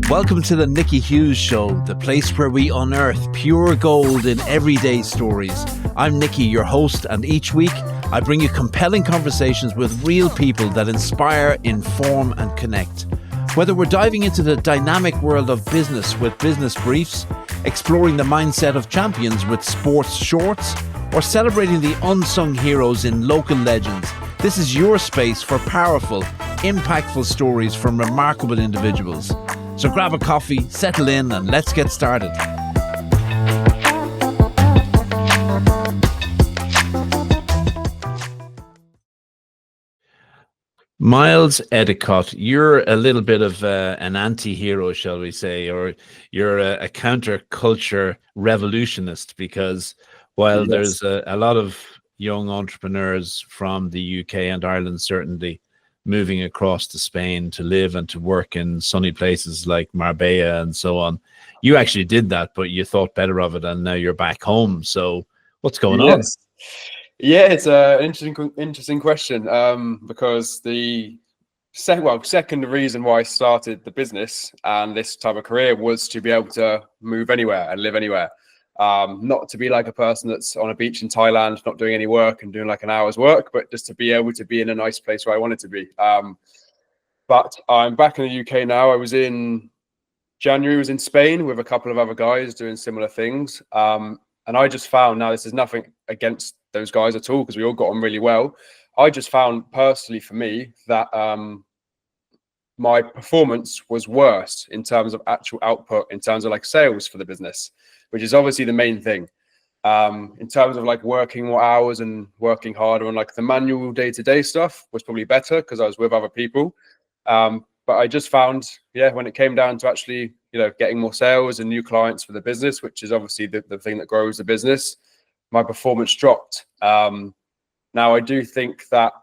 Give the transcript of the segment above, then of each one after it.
Welcome to the Nicky Hughes Show, the place where we unearth pure gold in everyday stories. I'm Nicky, your host, and each week I bring you compelling conversations with real people that inspire, inform, and connect. Whether we're diving into the dynamic world of business with business briefs, exploring the mindset of champions with sports shorts, or celebrating the unsung heroes in local legends, this is your space for powerful, impactful stories from remarkable individuals. So grab a coffee, settle in, and let's get started. Miles Eddicott, you're a little bit of an anti-hero, shall we say, or you're a counterculture revolutionist, because while there's a lot of young entrepreneurs from the UK and Ireland certainly moving across to Spain to live and to work in sunny places like Marbella and so on, you actually did that, but you thought better of it, and now you're back home. So what's going on? Yeah, it's an interesting question, because the second reason why I started the business and this type of career was to be able to move anywhere and live anywhere. Not to be like a person that's on a beach in Thailand, not doing any work and doing like an hour's work, but just to be able to be in a nice place where I wanted to be. But I'm back in the UK now. I was in January, was in Spain with a couple of other guys doing similar things. And I just found, now this is nothing against those guys at all, because we all got on really well. I just found personally for me that my performance was worse in terms of actual output, in terms of like sales for the business, which is obviously the main thing. In terms of like working more hours and working harder on like the manual day-to-day stuff was probably better because I was with other people. But I just found, when it came down to actually, getting more sales and new clients for the business, which is obviously the thing that grows the business, my performance dropped. Now, I do think that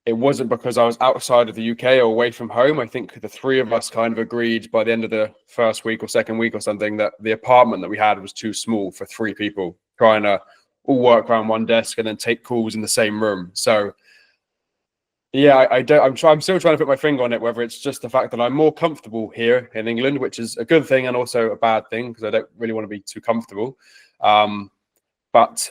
it wasn't because I was outside of the UK or away from home. I think the three of us kind of agreed by the end of the first week or second week or something that the apartment that we had was too small for three people trying to all work around one desk and then take calls in the same room. So yeah, I'm still trying to put my finger on it, whether it's just the fact that I'm more comfortable here in England, which is a good thing and also a bad thing because I don't really want to be too comfortable. But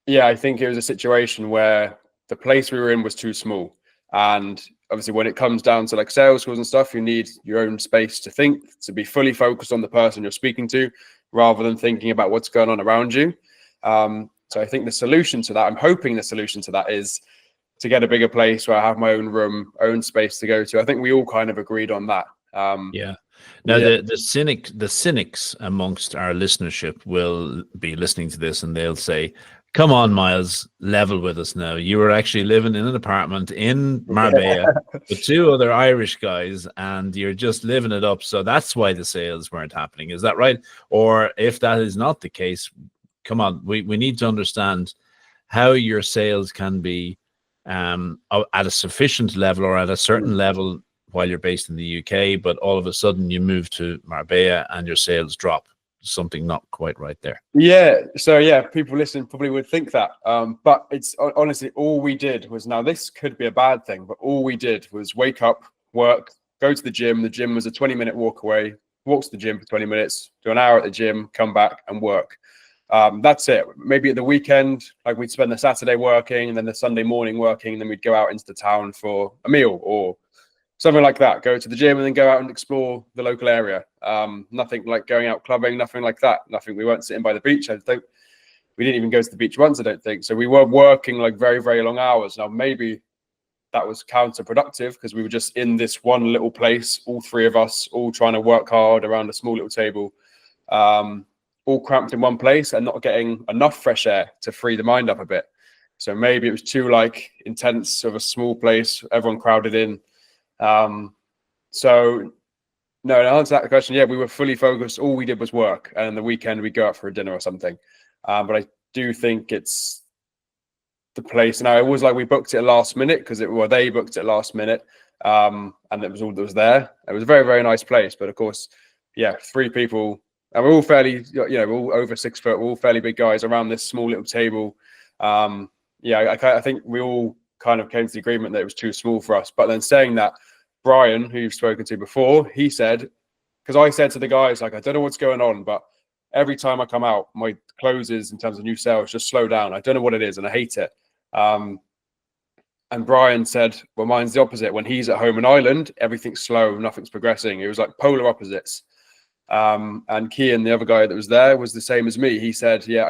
yeah, I think it was a situation where the place we were in was too small. And obviously when it comes down to like sales calls and stuff, you need your own space to think, to be fully focused on the person you're speaking to, rather than thinking about what's going on around you. So I think the solution to that, I'm hoping the solution to that is to get a bigger place where I have my own room, own space to go to. I think we all kind of agreed on that. Now, the cynics amongst our listenership will be listening to this and they'll say, come on, Miles, level with us now. You were actually living in an apartment in Marbella with two other Irish guys and you're just living it up. So that's why the sales weren't happening. Is that right? Or if that is not the case, come on, we need to understand how your sales can be at a sufficient level or at a certain level while you're based in the UK, but all of a sudden you move to Marbella and your sales drop. Something not quite right there. So people listening probably would think that, but it's honestly all we did was, now this could be a bad thing, but all we did was wake up, work, go to the gym. The gym was a 20-minute walk away. Walk to the gym for 20 minutes, do an hour at the gym, come back and work. That's it. Maybe at the weekend, like we'd spend the Saturday working and then the Sunday morning working, and then we'd go out into the town for a meal or something like that. Go to the gym and then go out and explore the local area. Nothing like going out clubbing, nothing like that. Nothing. We weren't sitting by the beach. I think we didn't even go to the beach once, I don't think. So we were working like very, very long hours. Now, maybe that was counterproductive because we were just in this one little place, all three of us, all trying to work hard around a small little table, all cramped in one place and not getting enough fresh air to free the mind up a bit. So maybe it was too like intense of a small place, everyone crowded in. So no, to answer that question, we were fully focused. All we did was work, and on the weekend we'd go out for a dinner or something. But I do think it's the place. Now it was like we booked it last minute because they booked it last minute, and it was all that was there. It was a very, very nice place, but of course, three people, and we're all fairly, we're all over 6 foot. We're all fairly big guys around this small little table. I think we all kind of came to the agreement that it was too small for us. But then saying that, Brian, who you've spoken to before, he said, because I said to the guys, like, I don't know what's going on, but every time I come out, my closes in terms of new sales just slow down. I don't know what it is, and I hate it. And Brian said, well, mine's the opposite. When he's at home in Ireland, everything's slow, nothing's progressing. It was like polar opposites. And Kian, the other guy that was there, was the same as me. He said, yeah,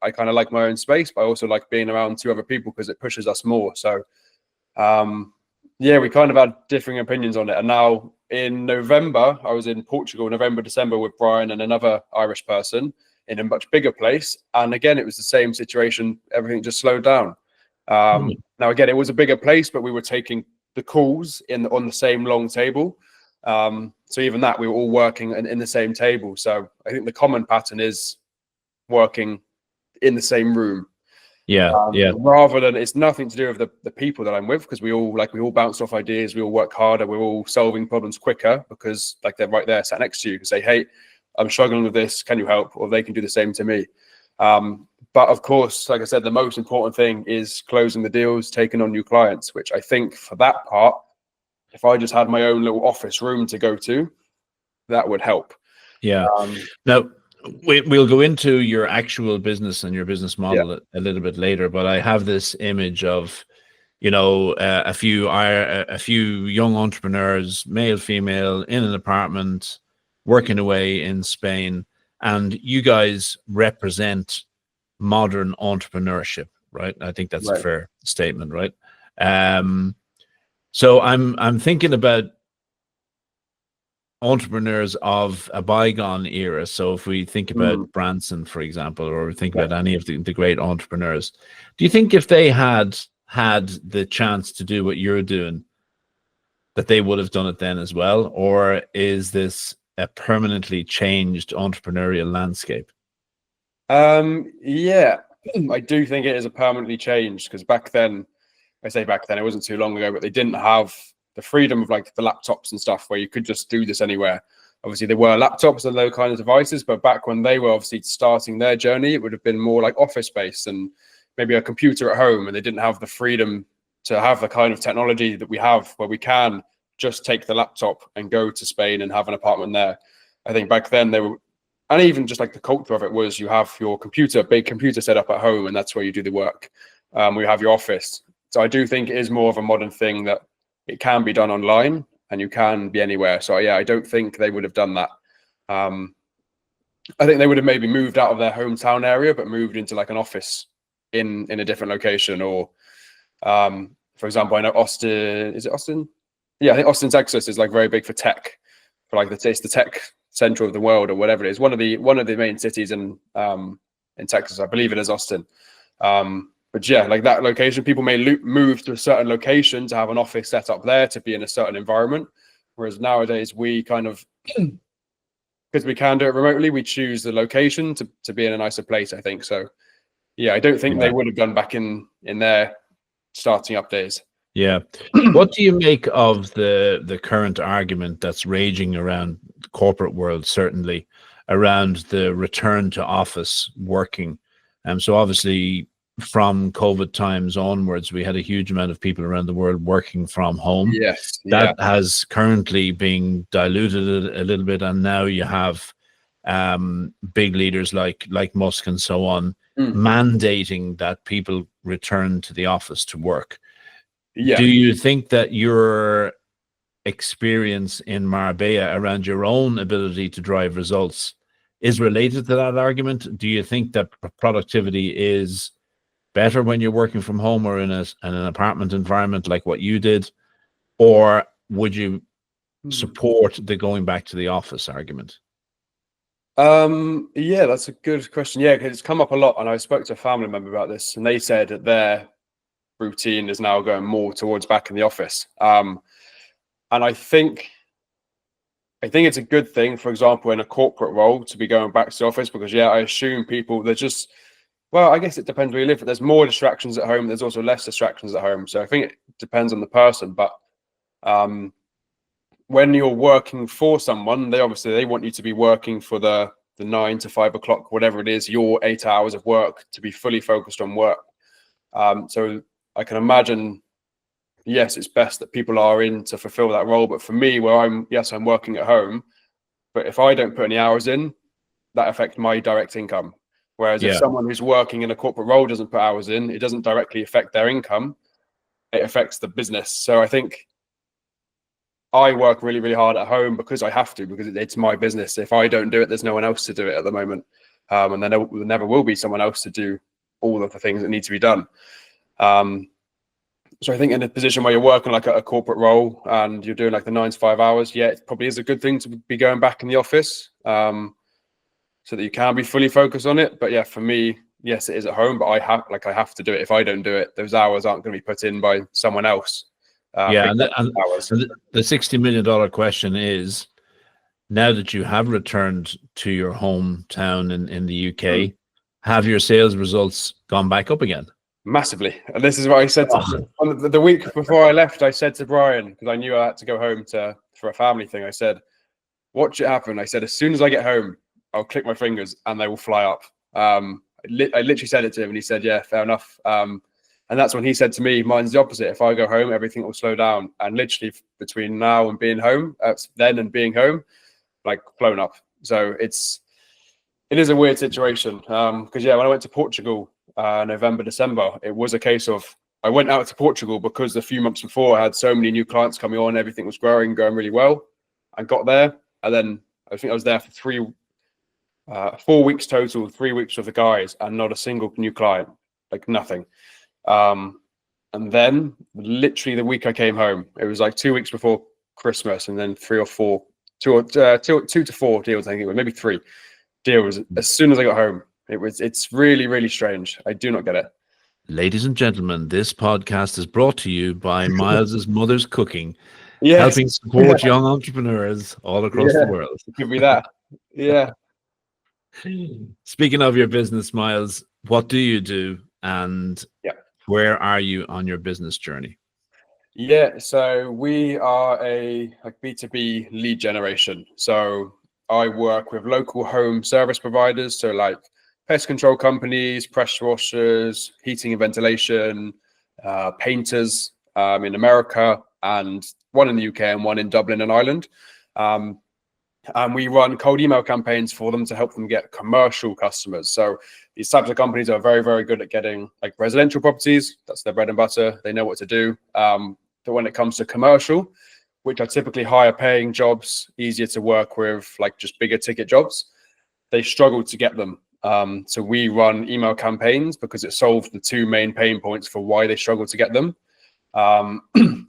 I kind of like my own space, but I also like being around two other people because it pushes us more. So yeah, we kind of had differing opinions on it. And now in November, I was in Portugal, November, December, with Brian and another Irish person in a much bigger place. And again, it was the same situation. Everything just slowed down. Now, again, it was a bigger place, but we were taking the calls on the same long table. So even that, we were all working in the same table. So I think the common pattern is working in the same room. Yeah, yeah. Rather than, it's nothing to do with the people that I'm with, because we all bounce off ideas, we all work harder, we're all solving problems quicker because like they're right there sat next to you and say, hey, I'm struggling with this, can you help? Or they can do the same to me. But of course, like I said, the most important thing is closing the deals, taking on new clients, which I think for that part, if I just had my own little office room to go to, that would help. Yeah. Now, we'll go into your actual business and your business model a little bit later, but I have this image of, you know, a few young entrepreneurs, male, female, in an apartment, working away in Spain, and you guys represent modern entrepreneurship, right? I think that's a fair statement, right? So I'm thinking about entrepreneurs of a bygone era. So if we think about Branson, for example, or think about any of the great entrepreneurs, do you think if they had the chance to do what you're doing, that they would have done it then as well? Or is this a permanently changed entrepreneurial landscape? Yeah, I do think it is a permanently changed, because back then, I say back then, it wasn't too long ago, but they didn't have the freedom of like the laptops and stuff where you could just do this anywhere. Obviously, there were laptops and those kind of devices, but back when they were obviously starting their journey, it would have been more like office space and maybe a computer at home, and they didn't have the freedom to have the kind of technology that we have where we can just take the laptop and go to Spain and have an apartment there. I think back then they were, and even just like the culture of it was, you have your computer, big computer set up at home, and that's where you do the work. We have your office. So I do think it is more of a modern thing that it can be done online and you can be anywhere. So yeah, I don't think they would have done that. I think they would have maybe moved out of their hometown area, but moved into like an office in a different location. Or for example, I know Austin, is it Austin? Yeah, I think Austin, Texas is like very big for tech, for like it's the tech center of the world or whatever it is. One of the main cities in Texas, I believe it is Austin. But yeah, like that location, people may move to a certain location to have an office set up there to be in a certain environment. Whereas nowadays we kind of, because we can do it remotely, we choose the location to be in a nicer place, I think. So yeah, I don't think they would have done back in their starting up days. Yeah. What do you make of the current argument that's raging around the corporate world, certainly around the return to office working? So obviously from COVID times onwards, we had a huge amount of people around the world working from home. Yes. That has currently been diluted a little bit. And now you have big leaders like Musk and so on mandating that people return to the office to work. Do you think that your experience in Marbella around your own ability to drive results is related to that argument? Do you think that productivity is better when you're working from home or in an apartment environment like what you did? Or would you support the going back to the office argument? Yeah, that's a good question. Yeah, because it's come up a lot, and I spoke to a family member about this, and they said that their routine is now going more towards back in the office. And I think it's a good thing, for example, in a corporate role to be going back to the office, because I assume people, they're just, well, I guess it depends where you live, but there's more distractions at home. There's also less distractions at home. So I think it depends on the person. But when you're working for someone, they want you to be working for the 9 to 5 o'clock, whatever it is, your 8 hours of work, to be fully focused on work. So I can imagine yes, it's best that people are in to fulfill that role. But for me, where I'm working at home, but if I don't put any hours in, that affects my direct income. Whereas if someone who's working in a corporate role doesn't put hours in, it doesn't directly affect their income. It affects the business. So I think I work really, really hard at home because I have to, because it's my business. If I don't do it, there's no one else to do it at the moment. And then there never will be someone else to do all of the things that need to be done. So I think in a position where you're working like a corporate role and you're doing like the 9 to 5 hours, it probably is a good thing to be going back in the office, so that you can be fully focused on it. But yeah, for me, yes, it is at home, but I have to do it. If I don't do it, those hours aren't going to be put in by someone else. And the $60 million question is, now that you have returned to your hometown in the UK, have your sales results gone back up again? Massively. And this is what I said on the week before I left. I said to Brian, because I knew I had to go home for a family thing, I said, watch it happen. I said, as soon as I get home, I'll click my fingers and they will fly up. I literally said it to him and he said, yeah, fair enough. And that's when he said to me, mine's the opposite. If I go home, everything will slow down. And literally between now and being home, then and being home, like flown up. So it is a weird situation. Because when I went to Portugal, November, December, it was a case of, I went out to Portugal because a few months before I had so many new clients coming on, everything was going really well. I got there, and then I think I was there for 4 weeks total, 3 weeks with the guys, and not a single new client, like nothing. And then literally the week I came home, it was like 2 weeks before Christmas, and then 2 to 4 deals, I think it was, maybe 3 deals as soon as I got home. It's really, really strange. I do not get it. Ladies and gentlemen, this podcast is brought to you by Miles's Mother's Cooking, helping support young entrepreneurs all across the world. Give me that. Yeah. Speaking of your business, Miles, what do you do, and where are you on your business journey? Yeah, so we are a B2B lead generation. So I work with local home service providers, so like pest control companies, pressure washers, heating and ventilation, painters in America, and one in the UK and one in Dublin and Ireland. And we run cold email campaigns for them to help them get commercial customers. So these types of companies are very, very good at getting like residential properties. That's their bread and butter. They know what to do. But when it comes to commercial, which are typically higher paying jobs, easier to work with, like just bigger ticket jobs, they struggle to get them. So we run email campaigns because it solves the 2 main pain points for why they struggle to get them.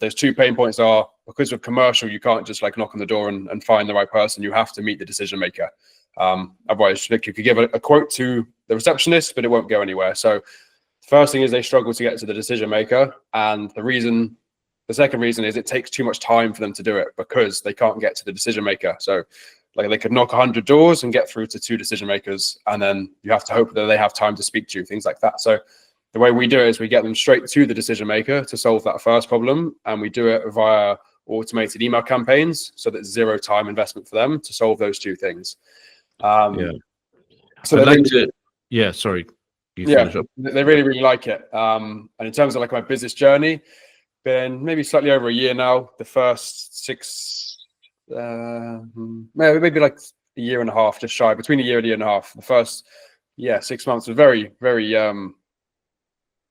Those 2 pain points are, because with commercial, you can't just like knock on the door and find the right person. You have to meet the decision maker. Otherwise, you could give a quote to the receptionist, but it won't go anywhere. So the first thing is they struggle to get to the decision maker. And the second reason is it takes too much time for them to do it because they can't get to the decision maker. So like they could knock 100 doors and get through to 2 decision makers, and then you have to hope that they have time to speak to you, things like that. So the way we do it is we get them straight to the decision maker to solve that first problem, and we do it via automated email campaigns, so that 0 time investment for them to solve those 2 things. So sorry. They really, really like it. And in terms of like my business journey, been maybe slightly over a year now. The first 6, maybe like a year and a half, just shy, between a year and a half. The first 6 months was very, very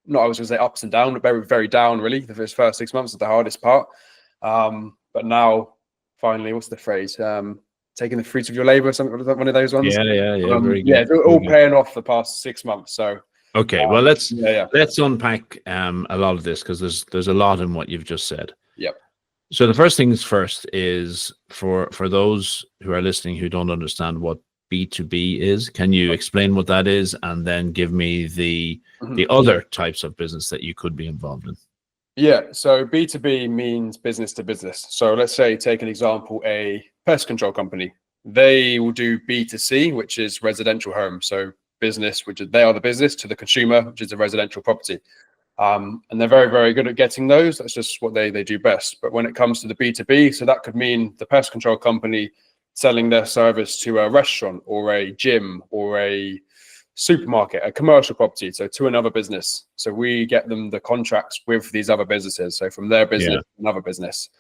not, I was going to say ups and down, but very, very down, really. The first 6 months is the hardest part. But now, finally, what's the phrase? Taking the fruits of your labor, something, one of those ones. Very good. They're all paying off the past 6 months. So okay, well, let's unpack a lot of this, because there's a lot in what you've just said. Yep. So the first things first is for those who are listening who don't understand what B2B is, can you explain what that is, and then give me the other types of business that you could be involved in? Yeah, so B2B means business to business. So let's say, take an example, a pest control company. They will do B2C, which is residential home. So business, they are the business, to the consumer, which is a residential property. And they're very, very good at getting those. That's just what they do best. But when it comes to the B2B, so that could mean the pest control company selling their service to a restaurant or a gym or a supermarket, a commercial property, so to another business. So we get them the contracts with these other businesses. So from their business Yeah. to another business.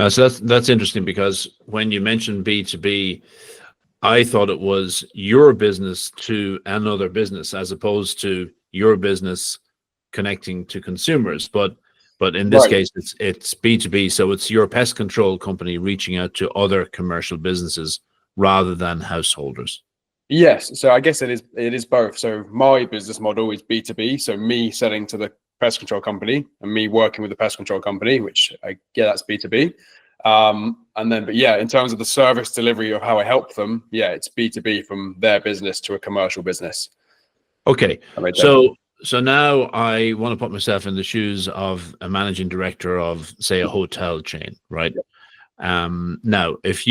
So that's interesting, because when you mentioned B2B, I thought it was your business to another business as opposed to your business connecting to consumers. But in this Right. case, it's B2B. So it's your pest control company reaching out to other commercial businesses rather than householders. Yes. So I guess it is both. So my business model is B2B. So me selling to the pest control company and me working with the pest control company, which that's B2B. And then, but yeah, in terms of the service delivery of how I help them, yeah, it's B2B from their business to a commercial business. Okay. So now I want to put myself in the shoes of a managing director of, say, a hotel chain, right? Now, if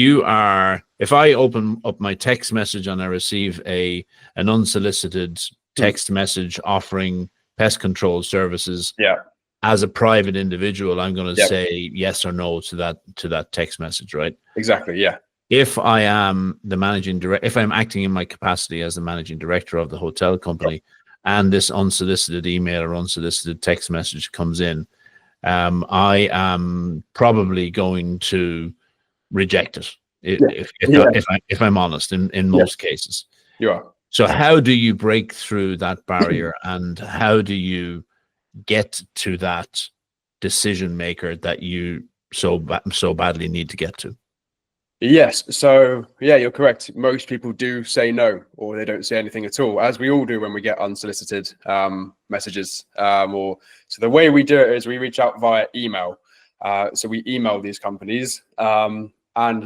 I open up my text message and I receive an unsolicited text message offering pest control services, as a private individual, I'm going to say yes or no to that text message, right? Exactly. Yeah. If I am the managing director, if I'm acting in my capacity as the managing director of the hotel company, and this unsolicited email or unsolicited text message comes in, I am probably going to reject it if I'm honest in most cases. You are. So how do you break through that barrier, and how do you get to that decision maker that you so badly need to get to? Yes. So yeah, you're correct. Most people do say no, or they don't say anything at all, as we all do when we get unsolicited messages. So the way we do it is we reach out via email. So we email these companies. And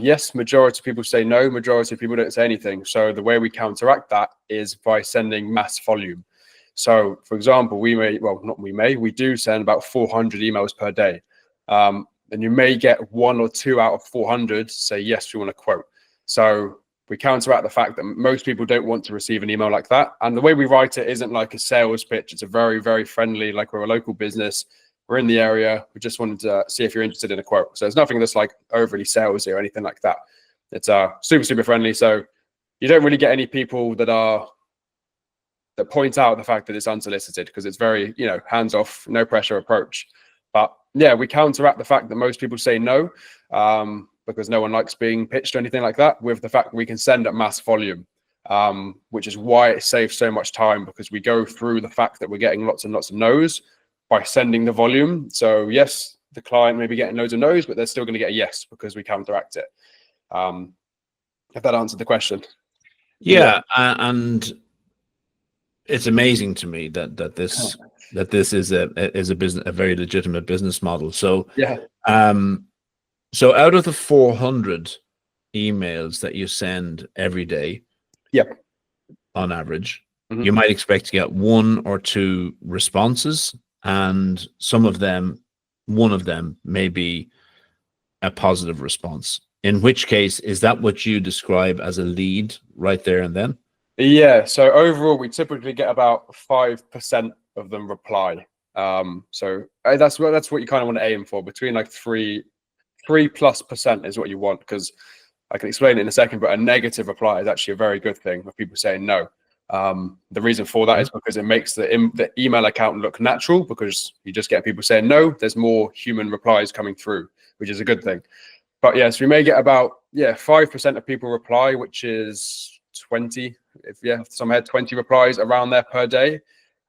yes, majority of people say no, majority of people don't say anything. So the way we counteract that is by sending mass volume. So for example, we do send about 400 emails per day. And you may get 1 or 2 out of 400 say, yes, we want a quote. So we counteract the fact that most people don't want to receive an email like that. And the way we write it isn't like a sales pitch. It's a very, very friendly, like we're a local business. We're in the area. We just wanted to see if you're interested in a quote. So there's nothing that's like overly salesy or anything like that. It's super, super friendly. So you don't really get any people that point out the fact that it's unsolicited, because it's very, hands off, no pressure approach. But yeah, we counteract the fact that most people say no, because no one likes being pitched or anything like that, with the fact that we can send at mass volume, which is why it saves so much time, because we go through the fact that we're getting lots and lots of no's by sending the volume. So yes, the client may be getting loads of no's, but they're still going to get a yes because we counteract it. If that answered the question. Yeah. And it's amazing to me that this is a business, a very legitimate business model. So yeah. So out of the 400 emails that you send every day, on average, you might expect to get 1 or 2 responses, and one of them may be a positive response. In which case, is that what you describe as a lead right there and then? Yeah. So overall, we typically get about 5% of them reply. So that's what you kind of want to aim for. Between like 3+% is what you want, because I can explain it in a second, but a negative reply is actually a very good thing with people saying no. The reason for that is because it makes the email account look natural, because you just get people saying no. There's more human replies coming through, which is a good thing. But yes, we may get about 5% of people reply, which is 20. If some had 20 replies around there per day,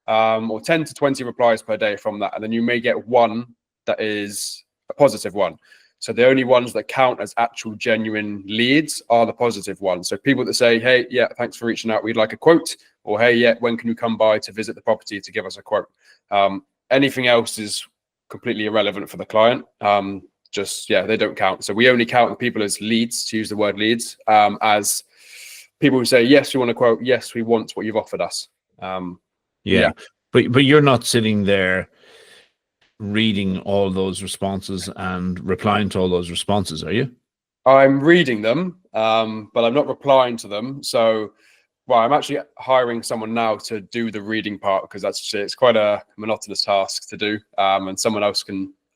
or 10 to 20 replies per day from that, and then you may get 1 that is a positive one. So the only ones that count as actual genuine leads are the positive ones. So people that say, hey, thanks for reaching out, we'd like a quote, or hey, when can you come by to visit the property to give us a quote? Anything else is completely irrelevant for the client. They don't count. So we only count people as leads, to use the word leads, as people who say, yes, we want a quote, yes, we want what you've offered us. But you're not sitting there reading all those responses and replying to all those responses, are you? I'm reading them, but I'm not replying to them. So, I'm actually hiring someone now to do the reading part, because it's quite a monotonous task to do. And someone else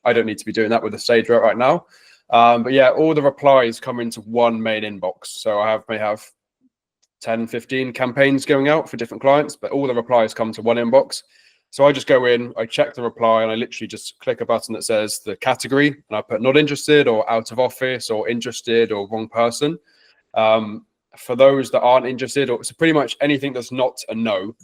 I don't need to be doing that with the stage right now. But all the replies come into one main inbox. So I may have 10, 15 campaigns going out for different clients, but all the replies come to one inbox. So I just go in, I check the reply, and I literally just click a button that says the category, and I put not interested or out of office or interested or wrong person. For those that aren't interested, or so pretty much anything that's not a no,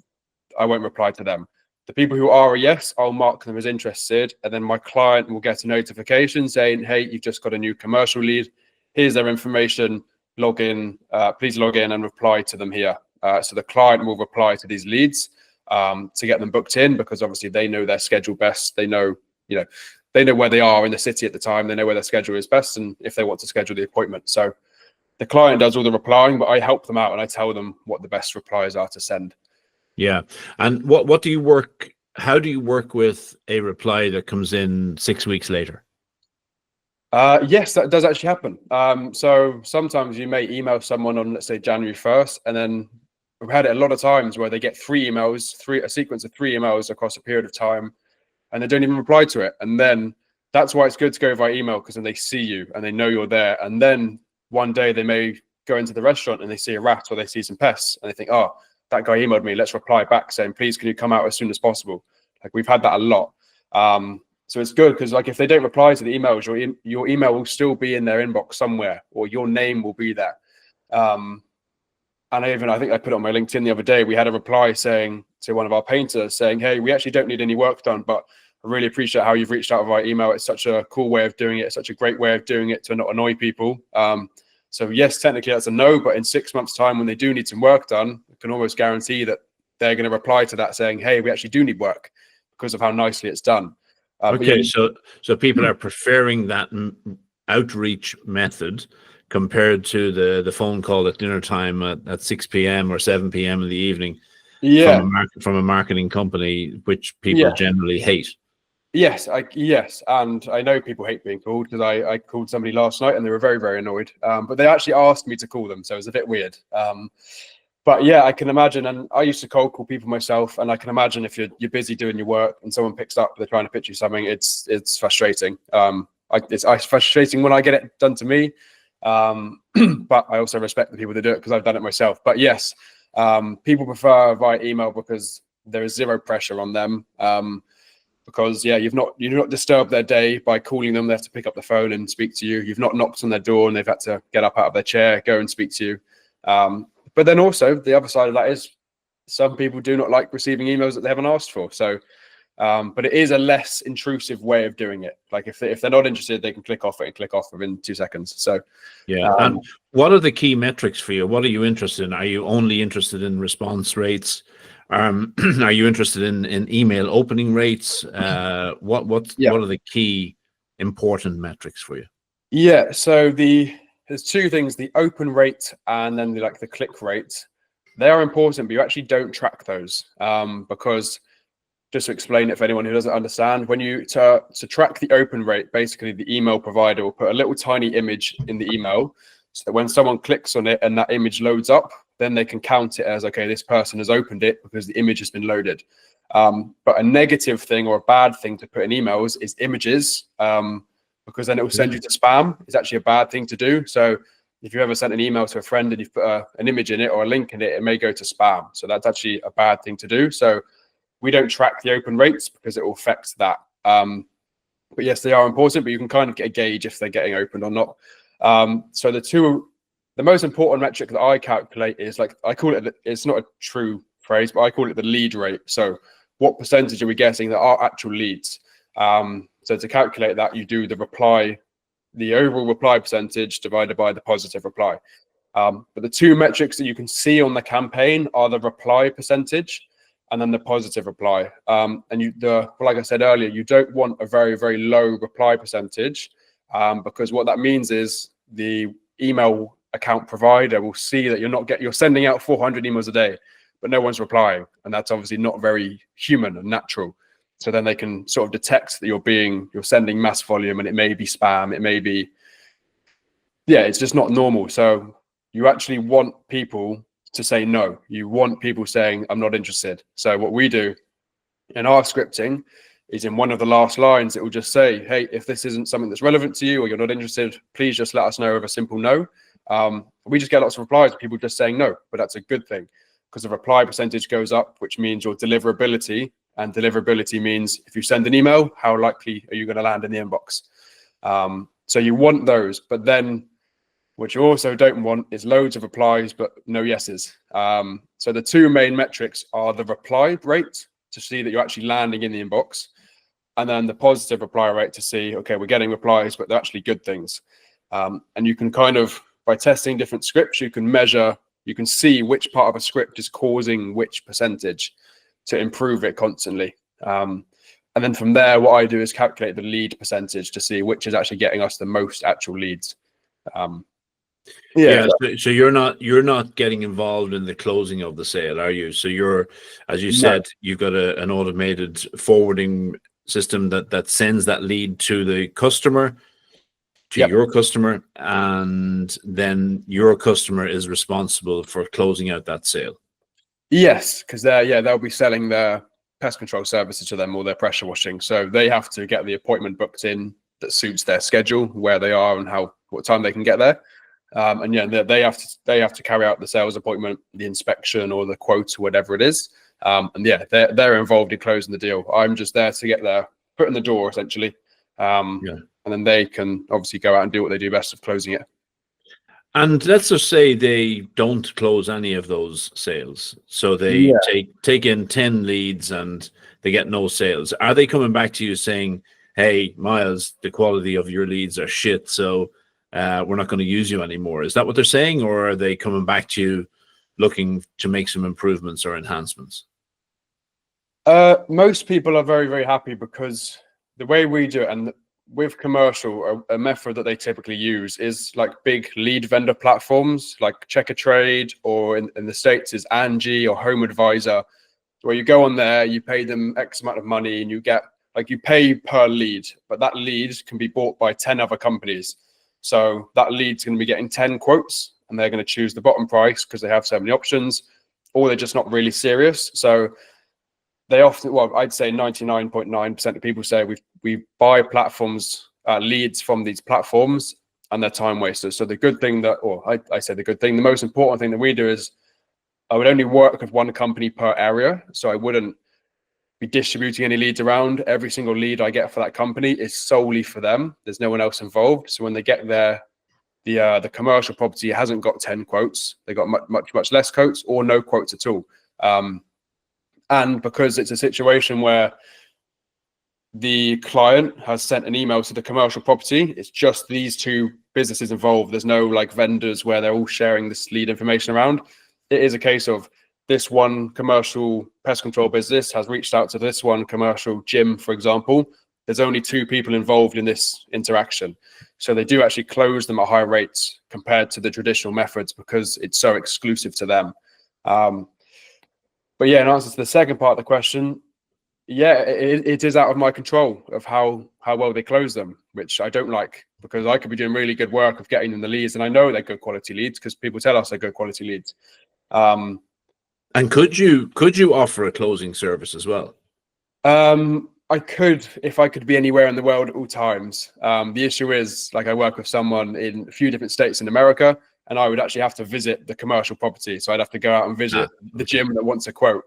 I won't reply to them. The people who are a yes, I'll mark them as interested, and then my client will get a notification saying, hey, you've just got a new commercial lead. Here's their information. Log in, please log in and reply to them here. So the client will reply to these leads to get them booked in, because obviously they know their schedule best. They know, they know where they are in the city at the time. They know where their schedule is best, and if they want to schedule the appointment. So the client does all the replying, but I help them out and I tell them what the best replies are to send. Yeah. And what do you work? How do you work with a reply that comes in 6 weeks later? Yes, that does actually happen. So sometimes you may email someone on, let's say, January 1st, and then we've had it a lot of times where they get a sequence of 3 emails across a period of time, and they don't even reply to it. And then that's why it's good to go via email, because then they see you and they know you're there. And then one day they may go into the restaurant and they see a rat or they see some pests, and they think, oh, that guy emailed me, let's reply back saying, please, can you come out as soon as possible? Like, we've had that a lot. So it's good, because like if they don't reply to the emails, your email will still be in their inbox somewhere, or your name will be there. And I think I put it on my LinkedIn the other day. We had a reply saying to one of our painters saying, hey, we actually don't need any work done, but I really appreciate how you've reached out via email. It's such a cool way of doing it. It's such a great way of doing it to not annoy people. So yes, technically that's a no, but in 6 months' time, when they do need some work done, I can almost guarantee that they're going to reply to that saying, hey, we actually do need work, because of how nicely it's done. Okay, so people are preferring that outreach method compared to the phone call at dinner time at 6 p.m. or 7 p.m. in the evening, from a marketing company, which people generally hate. Yes, and I know people hate being called, because I called somebody last night and they were very, very annoyed. But they actually asked me to call them, so it was a bit weird. But yeah, I can imagine, and I used to cold call people myself, and I can imagine if you're busy doing your work and someone picks up, they're trying to pitch you something, it's frustrating. It's frustrating when I get it done to me, but I also respect the people that do it, because I've done it myself. But yes, people prefer via email because there is zero pressure on them. Because you've not disturbed their day by calling them. They have to pick up the phone and speak to you. You've not knocked on their door and they've had to get up out of their chair, go and speak to you. But then also the other side of that is some people do not like receiving emails that they haven't asked for. So, but it is a less intrusive way of doing it. Like if they're not interested, they can click off it and click off within 2 seconds. So yeah. And what are the key metrics for you? What are you interested in? Are you only interested in response rates? Are you interested in email opening rates? What are the key important metrics for you? Yeah, so there's 2 things: the open rate and then the click rate. They are important, but you actually don't track those, because, just to explain it for anyone who doesn't understand, when you to track the open rate, basically the email provider will put a little tiny image in the email, so that when someone clicks on it and that image loads up, then they can count it as, okay, this person has opened it because the image has been loaded. But a negative thing or a bad thing to put in emails is images, because then it will send you to spam. It's actually a bad thing to do. So if you ever sent an email to a friend and you've put an image in it or a link in it, it may go to spam. So that's actually a bad thing to do. So we don't track the open rates because it will affect that. But yes, they are important, but you can kind of get a gauge if they're getting opened or not. So the most important metric that I calculate is, I call it, it's not a true phrase, but I call it the lead rate. So what percentage are we getting that are actual leads? So to calculate that, you do the overall reply percentage divided by the positive reply. But the 2 metrics that you can see on the campaign are the reply percentage and then the positive reply. And like I said earlier, you don't want a very, very low reply percentage, because what that means is the email account provider will see that you're sending out 400 emails a day, but no one's replying, and that's obviously not very human and natural. So then they can sort of detect that you're sending mass volume, and it may be spam, it may be, it's just not normal. So you actually want people to say no. You want people saying, I'm not interested. So what we do in our scripting is, in one of the last lines, it will just say, hey, if this isn't something that's relevant to you or you're not interested, please just let us know with a simple no. We just get lots of replies, people just saying no, but that's a good thing because the reply percentage goes up, which means your deliverability, and deliverability means if you send an email, how likely are you going to land in the inbox? So you want those, but then what you also don't want is loads of replies, but no yeses. So the two main metrics are the reply rate to see that you're actually landing in the inbox, and then the positive reply rate to see, okay, we're getting replies, but they're actually good things. And you can kind of, by testing different scripts, you can measure, you can see which part of a script is causing which percentage to improve it constantly. And then from there, what I do is calculate the lead percentage to see which is actually getting us the most actual leads. So you're not getting involved in the closing of the sale, are you? So you're, as you said, you've got an automated forwarding system that sends that lead to the customer, to your customer, and then your customer is responsible for closing out that sale. Yes, because they'll be selling their pest control services to them or their pressure washing, so they have to get the appointment booked in that suits their schedule, where they are and what time they can get there. And they have to carry out the sales appointment, the inspection, or the quote, or whatever it is. And they're involved in closing the deal. I'm just there to get their foot in the door, essentially. And then they can obviously go out and do what they do best of closing it. And let's just say they don't close any of those sales. So they take in 10 leads and they get no sales. Are they coming back to you saying, hey, Miles, the quality of your leads are shit, so we're not going to use you anymore? Is that what they're saying, or are they coming back to you looking to make some improvements or enhancements? Most people are very, very happy because the way we do it, and with commercial, a method that they typically use is like big lead vendor platforms like Checker Trade, or in the States is Angie or Home Advisor, where you go on there, you pay them X amount of money, and you get, like, you pay per lead, but that lead can be bought by 10 other companies. So that lead's going to be getting 10 quotes, and they're going to choose the bottom price because they have so many options, or they're just not really serious. So they often, well, I'd say 99.9% of people say we buy platforms, leads from these platforms, and they're time wasters. So the good thing that, or I say the good thing, the most important thing that we do is I would only work with one company per area. So I wouldn't be distributing any leads around. Every single lead I get for that company is solely for them. There's no one else involved. So when they get there, the commercial property hasn't got 10 quotes. They got much less quotes, or no quotes at all. And because it's a situation where the client has sent an email to the commercial property, it's just these two businesses involved. There's no like vendors where they're all sharing this lead information around. It is a case of this one commercial pest control business has reached out to this one commercial gym, for example. There's only two people involved in this interaction. So they do actually close them at high rates compared to the traditional methods because it's so exclusive to them. But yeah, in answer to the second part of the question, it is out of my control of how well they close them, which I don't like, because I could be doing really good work of getting them the leads, and I know they're good quality leads because people tell us they're good quality leads. And could you offer a closing service as well? I could, if I could be anywhere in the world at all times. The issue is, like, I work with someone in a few different states in America, and I would actually have to visit the commercial property. So I'd have to go out and visit the gym that wants a quote.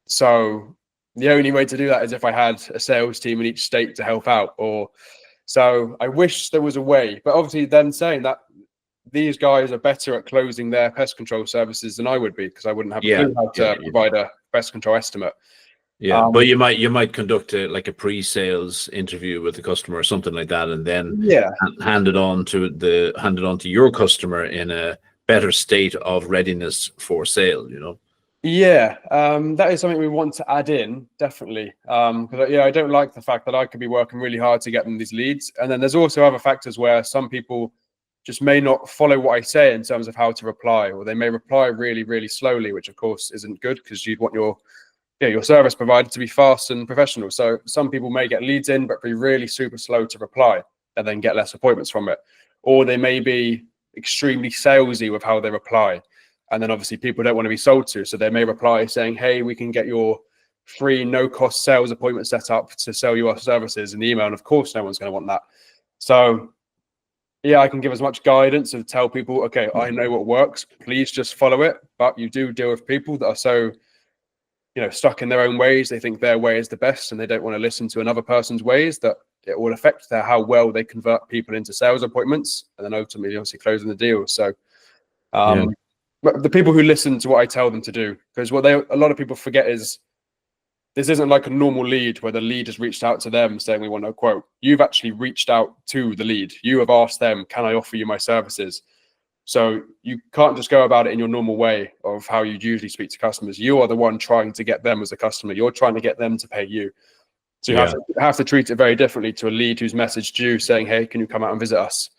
So the only way to do that is if I had a sales team in each state to help out. So I wish there was a way, but obviously then saying that, these guys are better at closing their pest control services than I would be, because I wouldn't have a clue how to provide a pest control estimate. Yeah, but you might conduct a pre-sales interview with the customer or something like that, and then hand it on to your customer in a better state of readiness for sale. Yeah, that is something we want to add in, definitely. Because I don't like the fact that I could be working really hard to get them these leads, and then there's also other factors where some people just may not follow what I say in terms of how to reply, or they may reply really, really slowly, which of course isn't good, because you'd want your service provider to be fast and professional. So some people may get leads in, but be really super slow to reply, and then get less appointments from it. Or they may be extremely salesy with how they reply. And then obviously people don't want to be sold to. So they may reply saying, hey, we can get your free no-cost sales appointment set up to sell you our services in the email. And of course, no one's going to want that. So yeah, I can give as much guidance and tell people, okay, I know what works. Please just follow it. But you do deal with people that are so, stuck in their own ways. They think their way is the best, and they don't want to listen to another person's ways. That it will affect how well they convert people into sales appointments, and then ultimately, obviously, closing the deal. So, Yeah. but the people who listen to what I tell them to do, because what a lot of people forget is this isn't like a normal lead where the lead has reached out to them saying we want a quote. You've actually reached out to the lead. You have asked them, can I offer you my services? So you can't just go about it in your normal way of how you usually speak to customers. You are the one trying to get them as a customer. You're trying to get them to pay you. So you have to treat it very differently to a lead who's messaged you saying, hey, can you come out and visit us?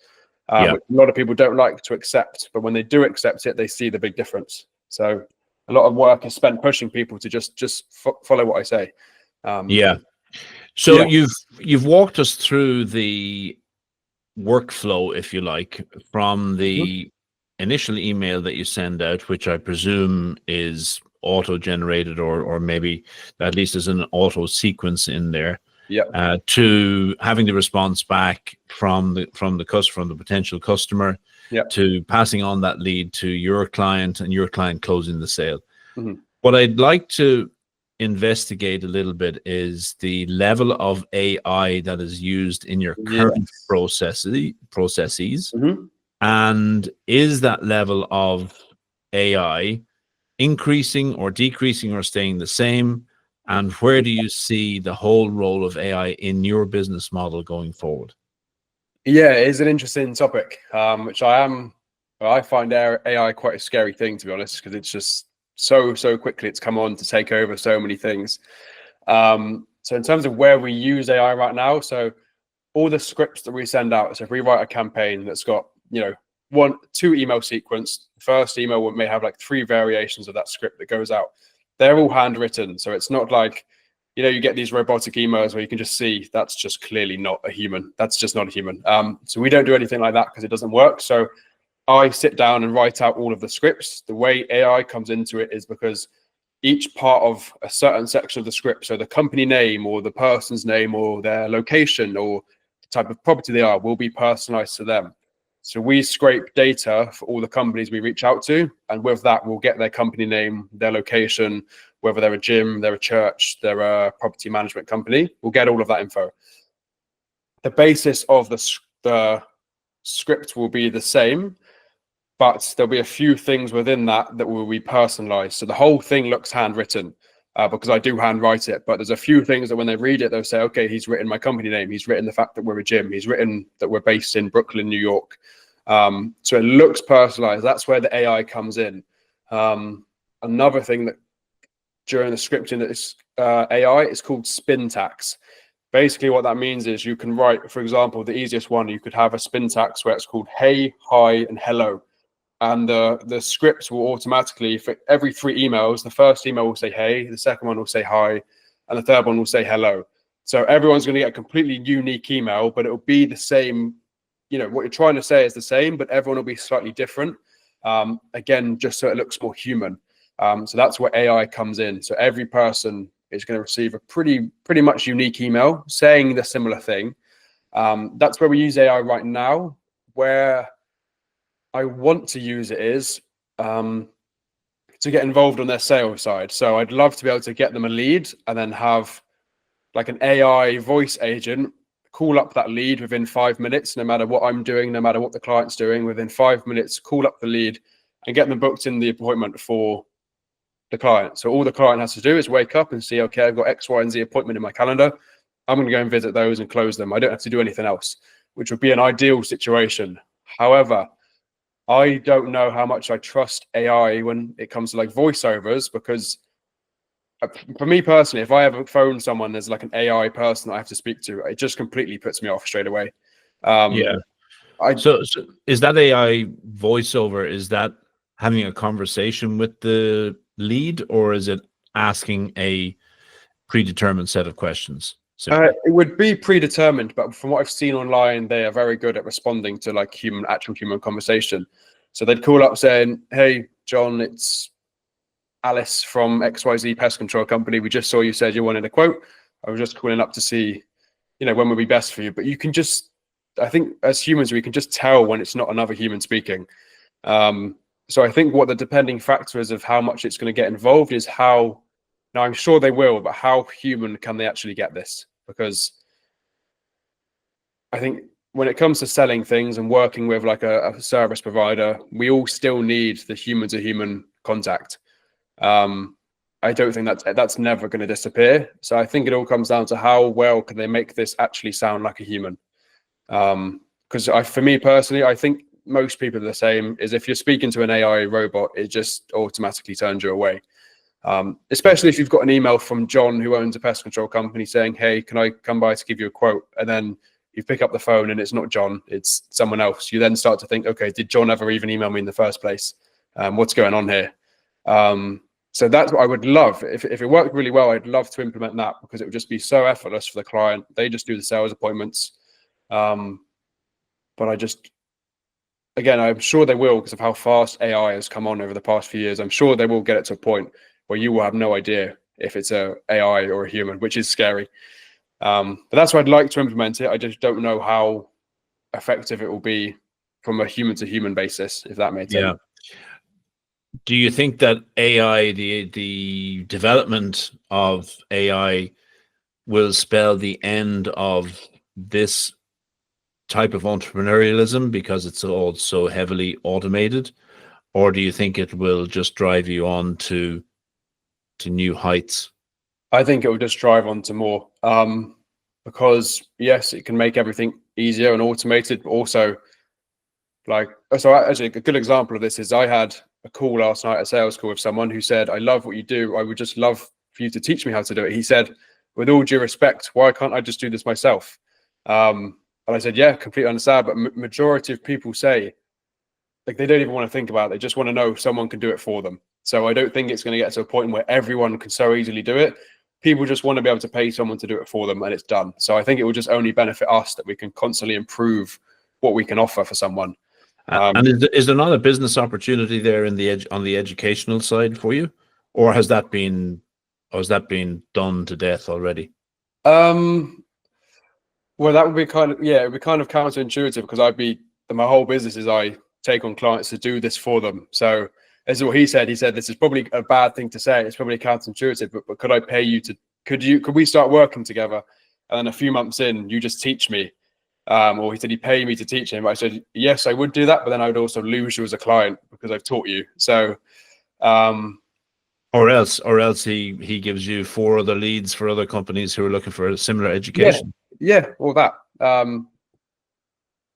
Which a lot of people don't like to accept, but when they do accept it, they see the big difference. So a lot of work is spent pushing people to just follow what I say. So you've walked us through the workflow, if you like, from the initial email that you send out, which I presume is auto-generated, or maybe at least there's an auto sequence in there. To having the response back from the customer, from the potential customer, to passing on that lead to your client, and your client closing the sale. What I'd like to investigate a little bit is the level of AI that is used in your current processes, and is that level of AI increasing or decreasing or staying the same? And where do you see the whole role of AI in your business model going forward? Yeah, it is an interesting topic, which I find AI quite a scary thing, to be honest, because it's just so quickly it's come on to take over so many things. So in terms of where we use AI right now, so all the scripts that we send out, so if we write a campaign that's got, 2 email sequence, the first email may have like 3 variations of that script that goes out. They're all handwritten. So it's not like, you get these robotic emails where you can just see that's just clearly not a human. That's just not a human. So we don't do anything like that because it doesn't work. So I sit down and write out all of the scripts. The way AI comes into it is because each part of a certain section of the script, so the company name or the person's name or their location or the type of property they are, will be personalized to them. So we scrape data for all the companies we reach out to, and with that, we'll get their company name, their location, whether they're a gym, they're a church, they're a property management company. We'll get all of that info. The basis of the script will be the same, but there'll be a few things within that will be personalized. So the whole thing looks handwritten because I do handwrite it, but there's a few things that when they read it, they'll say, okay, he's written my company name. He's written the fact that we're a gym. He's written that we're based in Brooklyn, New York. So it looks personalized. That's where the AI comes in. Another thing that during the scripting that is AI, it's called spin tax. Basically what that means is you can write, for example, the easiest one, you could have a spin tax where it's called hey, hi, and hello. And the scripts will automatically, for every 3 emails, the first email will say hey, the second one will say hi, and the third one will say hello. So everyone's going to get a completely unique email, but it will be the same. What you're trying to say is the same, but everyone will be slightly different. Again, just so it looks more human. So that's where AI comes in. So every person is going to receive a pretty much unique email saying the similar thing. That's where we use AI right now. Where I want to use it is to get involved on their sales side. So I'd love to be able to get them a lead and then have like an AI voice agent call up that lead within 5 minutes, no matter what I'm doing, no matter what the client's doing, within 5 minutes, call up the lead and get them booked in the appointment for the client. So all the client has to do is wake up and see, okay, I've got X, Y, and Z appointment in my calendar. I'm going to go and visit those and close them. I don't have to do anything else, which would be an ideal situation. However, I don't know how much I trust AI when it comes to like voiceovers, because for me personally, if I ever phone someone, there's like an AI person that I have to speak to, it just completely puts me off straight away. So is that AI voiceover? Is that having a conversation with the lead, or is it asking a predetermined set of questions? It would be predetermined, but from what I've seen online, they are very good at responding to like actual human conversation. So they'd call up saying, hey, John, it's Alice from XYZ Pest Control Company. We just saw you said you wanted a quote. I was just calling up to see, when would be best for you. But you can just I think as humans, we can just tell when it's not another human speaking. So I think what the depending factor is of how much it's going to get involved is how, now I'm sure they will, but how human can they actually get this? Because I think when it comes to selling things and working with like a service provider, we all still need the human to human contact. I don't think that's never going to disappear. So I think it all comes down to how well can they make this actually sound like a human. Because for me personally, I think most people are the same, is if you're speaking to an AI robot, it just automatically turns you away. Especially if you've got an email from John, who owns a pest control company, saying, hey, can I come by to give you a quote? And then you pick up the phone and it's not John, it's someone else. You then start to think, okay, did John ever even email me in the first place? What's going on here? So that's what I would love. If it worked really well, I'd love to implement that, because it would just be so effortless for the client. They just do the sales appointments. But again, I'm sure they will, because of how fast AI has come on over the past few years. I'm sure they will get it to a point where you will have no idea if it's a AI or a human, which is scary. But that's why I'd like to implement it. I just don't know how effective it will be from a human to human basis, if that makes sense. Do you think that AI, the development of AI, will spell the end of this type of entrepreneurialism because it's all so heavily automated? Or do you think it will just drive you on to new heights? I think it will just drive on to more, because yes, it can make everything easier and automated, but also, like, so actually a good example of this is I had a call last night, a sales call with someone who said, I love what you do. I would just love for you to teach me how to do it. He said, with all due respect, why can't I just do this myself? And I said, yeah, completely understand. But majority of people say, like, they don't even want to think about it. They just want to know someone can do it for them. So I don't think it's going to get to a point where everyone can so easily do it. People just want to be able to pay someone to do it for them, and it's done. So I think it will just only benefit us that we can constantly improve what we can offer for someone. And is there not a business opportunity there on the educational side for you, or has that been done to death already? Well, that would be it would be kind of counterintuitive, because my whole business is I take on clients to do this for them. So this is what he said. He said, this is probably a bad thing to say. It's probably counterintuitive, but could I pay you could we start working together? And then a few months in, you just teach me. Or he said he'd pay me to teach him. I said, yes, I would do that, but then I would also lose you as a client because I've taught you. So, or else he gives you 4 other leads for other companies who are looking for a similar education. Yeah, all that.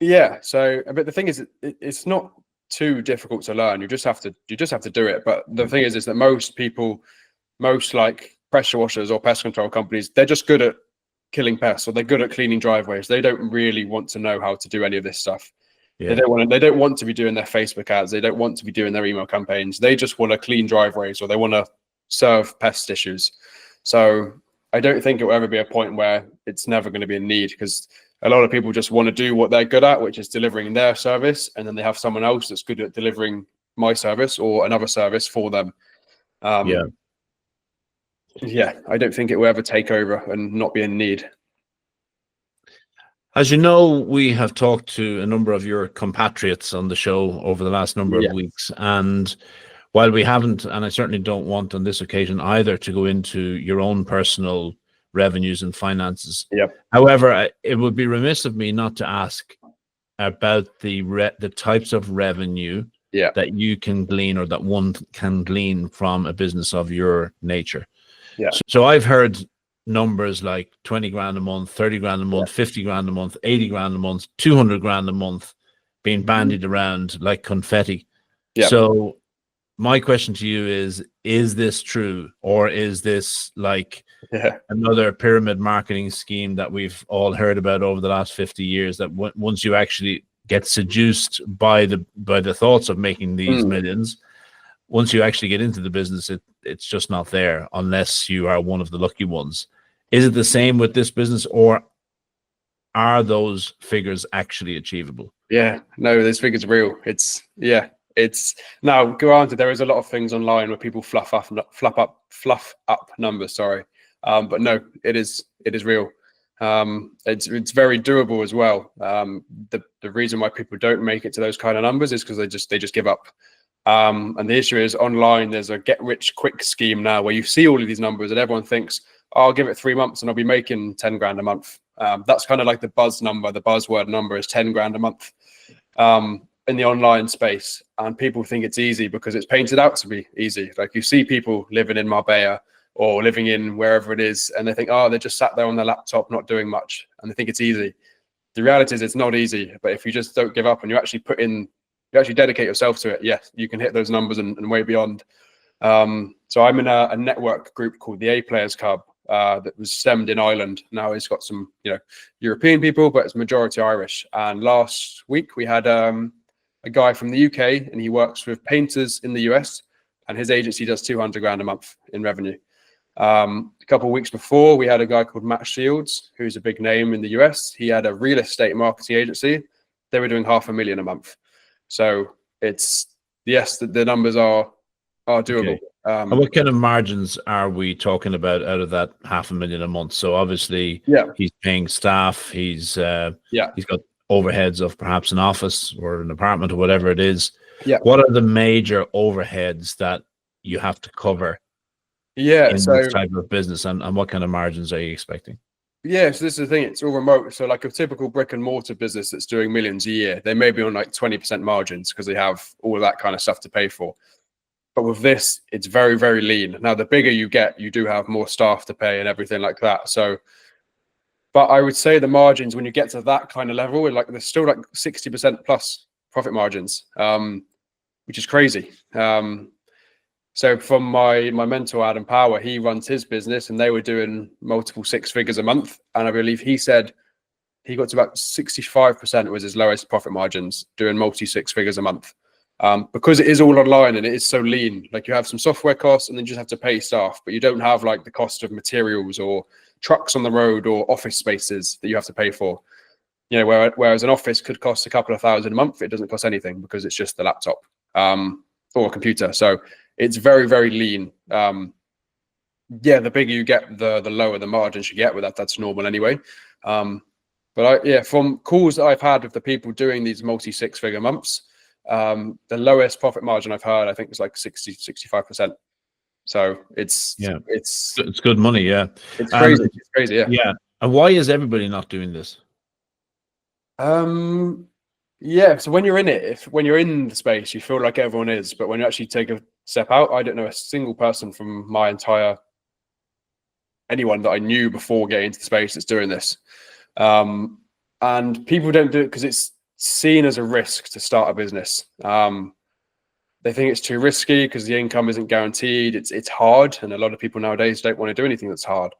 Yeah. So, but the thing is, it's not too difficult to learn. You just have to do it. But the thing is that most like pressure washers or pest control companies, they're just good at killing pests, or they're good at cleaning driveways. They don't really want to know how to do any of this stuff. Yeah. They don't want to be doing their Facebook ads. They don't want to be doing their email campaigns. They just want to clean driveways, or they want to serve pest issues. So I don't think it will ever be a point where it's never going to be a need, because a lot of people just want to do what they're good at, which is delivering their service, and then they have someone else that's good at delivering my service or another service for them. Yeah, I don't think it will ever take over and not be in need. As you know, we have talked to a number of your compatriots on the show over the last number of weeks. And while we haven't, and I certainly don't want on this occasion either to go into your own personal revenues and finances. However, it would be remiss of me not to ask about the types of revenue that you can glean, or that one can glean from a business of your nature. So I've heard numbers like 20 grand a month, 30 grand a month, 50 grand a month, 80 grand a month, 200 grand a month being bandied around like confetti. So my question to you is this true, or is this like another pyramid marketing scheme that we've all heard about over the last 50 years, that once you actually get seduced by the thoughts of making these millions, once you actually get into the business, it's just not there unless you are one of the lucky ones. Is it the same with this business, or are those figures actually achievable? Yeah, no, this figure's real. It's now granted, there is a lot of things online where people fluff up numbers. Sorry, but no, it is real. It's very doable as well. The reason why people don't make it to those kind of numbers is because they just give up. And the issue is online, there's a get rich quick scheme now where you see all of these numbers and everyone thinks, oh, I'll give it 3 months and I'll be making 10 grand a month. That's kind of like the buzzword number is 10 grand a month in the online space. And people think it's easy because it's painted out to be easy. Like you see people living in Marbella or living in wherever it is, and they think, oh, they just sat there on their laptop, not doing much. And they think it's easy. The reality is it's not easy, but if you just don't give up and you actually dedicate yourself to it, yes, you can hit those numbers and way beyond. So I'm in a network group called the A Players Club that was stemmed in Ireland. Now it's got some, European people, but it's majority Irish. And last week we had a guy from the UK, and he works with painters in the US, and his agency does 200 grand a month in revenue. A couple of weeks before, we had a guy called Matt Shields, who's a big name in the US. He had a real estate marketing agency. They were doing $500,000 a month. So it's, yes, the numbers are doable. Okay. And what kind of margins are we talking about out of that $500,000 a month? So obviously, he's paying staff. He's got overheads of perhaps an office or an apartment or whatever it is. Yeah. What are the major overheads that you have to cover? In this type of business, and what kind of margins are you expecting? Yeah, so this is the thing, it's all remote. So like a typical brick and mortar business that's doing millions a year, they may be on like 20% margins because they have all of that kind of stuff to pay for. But with this, it's very, very lean. Now, the bigger you get, you do have more staff to pay and everything like that. So, but I would say the margins, when you get to that kind of level, like there's still like 60% plus profit margins, which is crazy. So from my mentor, Adam Power, he runs his business and they were doing multiple 6 figures a month. And I believe he said he got to about 65% was his lowest profit margins doing multi 6 figures a month. Because it is all online and it is so lean, like you have some software costs and then you just have to pay staff, but you don't have like the cost of materials or trucks on the road or office spaces that you have to pay for. Whereas an office could cost a couple of $1,000 a month, it doesn't cost anything because it's just the laptop or a computer. So it's very, very lean. The bigger you get, the lower the margins you get with that. That's normal anyway. But from calls that I've had with the people doing these multi 6 figure months, the lowest profit margin I've heard, I think, is like 65%. So it's good money. Yeah. It's crazy. It's crazy. Yeah. Yeah. And why is everybody not doing this? So when you're in it, when you're in the space, you feel like everyone is, but when you actually take a step out, I don't know a single person from anyone that I knew before getting into the space that's doing this. And people don't do it because it's seen as a risk to start a business. They think it's too risky because the income isn't guaranteed. It's hard, and a lot of people nowadays don't want to do anything that's hard.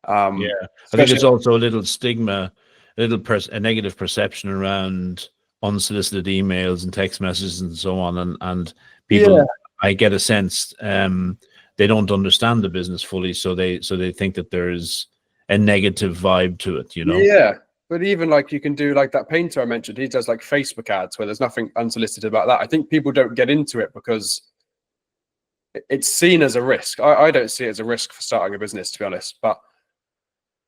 I think it's also a little stigma, a negative perception around unsolicited emails and text messages and so on, and people, I get a sense they don't understand the business fully, so they think that there's a negative vibe to it, But even like you can do like that painter I mentioned, he does like Facebook ads where there's nothing unsolicited about that. I think people don't get into it because it's seen as a risk. I don't see it as a risk for starting a business, to be honest, but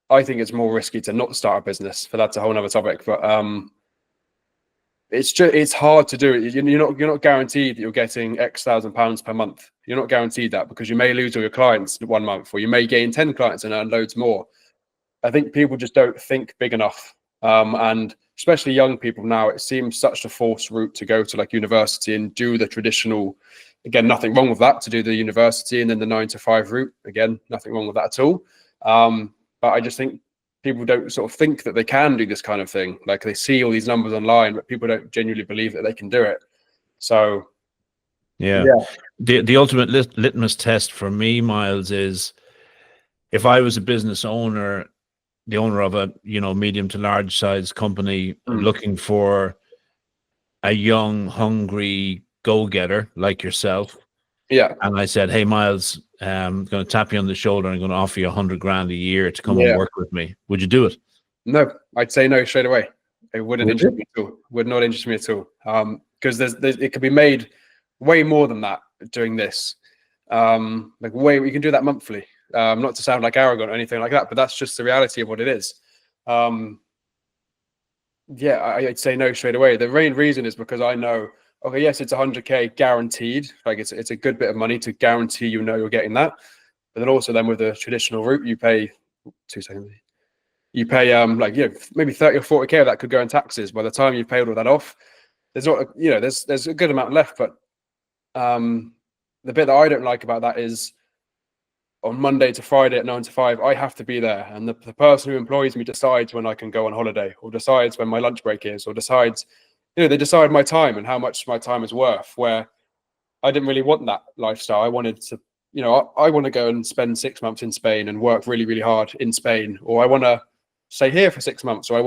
I think it's more risky to not start a business. But that's a whole nother topic. But it's hard to do it. You're not guaranteed that you're getting X £1,000 per month. You're not guaranteed that because you may lose all your clients 1 month, or you may gain 10 clients and earn loads more. I think people just don't think big enough. And especially young people now, it seems such a forced route to go to like university and do the traditional, again, nothing wrong with that, to do the university and then the 9 to 5 route. Again, nothing wrong with that at all. But I just think people don't sort of think that they can do this kind of thing. Like they see all these numbers online, but people don't genuinely believe that they can do it. So, the ultimate litmus test for me, Miles, is if I was a business owner, the owner of a medium to large size company, looking for a young, hungry go-getter like yourself. Yeah. And I said, hey, Miles, I'm going to tap you on the shoulder and I'm going to offer you 100 grand a year to come and work with me. Would you do it? No, I'd say no straight away. It wouldn't interest me at all. Would not interest me at all. Because it could be made way more than that doing this. We can do that monthly. Not to sound like arrogant or anything like that, but that's just the reality of what it is. Yeah, I'd say no straight away. The main reason is because I know, okay, yes, it's 100K guaranteed. Like it's a good bit of money to guarantee you're getting that. But then also then with the traditional route, you pay 2 seconds. You pay like maybe 30 or 40K of that could go in taxes. By the time you've paid all that off, there's not there's a good amount left. But the bit that I don't like about that is on Monday to Friday at 9 to 5, I have to be there. And the person who employs me decides when I can go on holiday, or decides when my lunch break is, or decides, they decide my time and how much my time is worth, where I didn't really want that lifestyle. I wanted to, I want to go and spend 6 months in Spain and work really, really hard in Spain, or I want to stay here for 6 months, or I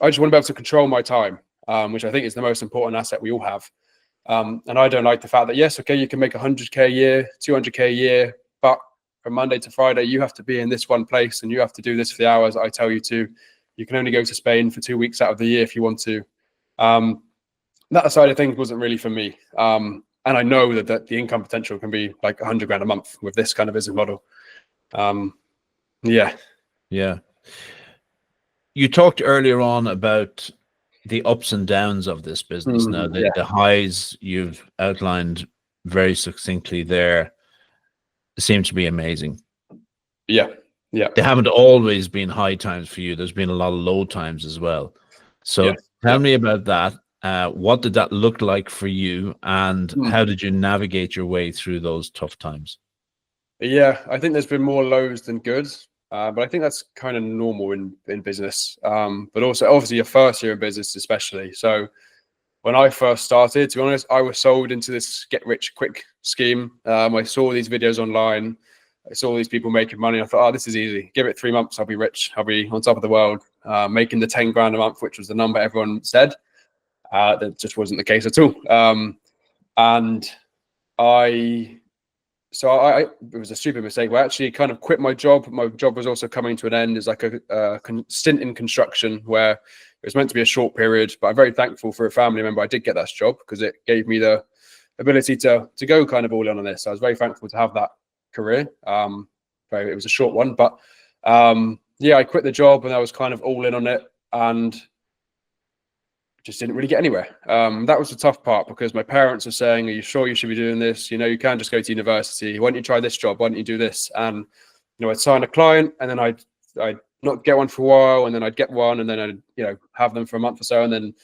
just want to be able to control my time, which I think is the most important asset we all have. And I don't like the fact that, yes, okay, you can make 100K a year, 200K a year, but from Monday to Friday, you have to be in this one place and you have to do this for the hours I tell you to. You can only go to Spain for 2 weeks out of the year if you want to. That side of things wasn't really for me. And I know that the income potential can be like 100 grand a month with this kind of business model. Yeah. You talked earlier on about the ups and downs of this business. Now, the highs you've outlined very succinctly there seem to be amazing. Yeah. They haven't always been high times for you. There's been a lot of low times as well. So tell me about that. What did that look like for you, and how did you navigate your way through those tough times? Yeah, I think there's been more lows than good, but I think that's kind of normal in business. But also, obviously, your first year in business, especially. So when I first started, to be honest, I was sold into this get-rich-quick scheme. I saw these videos online. I saw these people making money. I thought, oh, this is easy. Give it 3 months, I'll be rich. I'll be on top of the world, making the 10 grand a month, which was the number everyone said. That just wasn't the case at all. And it was a stupid mistake. I actually kind of quit my job. My job was also coming to an end. It's like a stint in construction where it was meant to be a short period, but I'm very thankful for a family member. I did get that job because it gave me the ability to go kind of all in on this. So I was very thankful to have that career. It was a short one, but I quit the job and I was kind of all in on it and just didn't really get anywhere. That was the tough part because my parents were saying, are you sure you should be doing this? You can't just go to university. Why don't you try this job? Why don't you do this? And, I'd sign a client and then I'd not get one for a while and then I'd get one and then I'd, have them for a month or so and then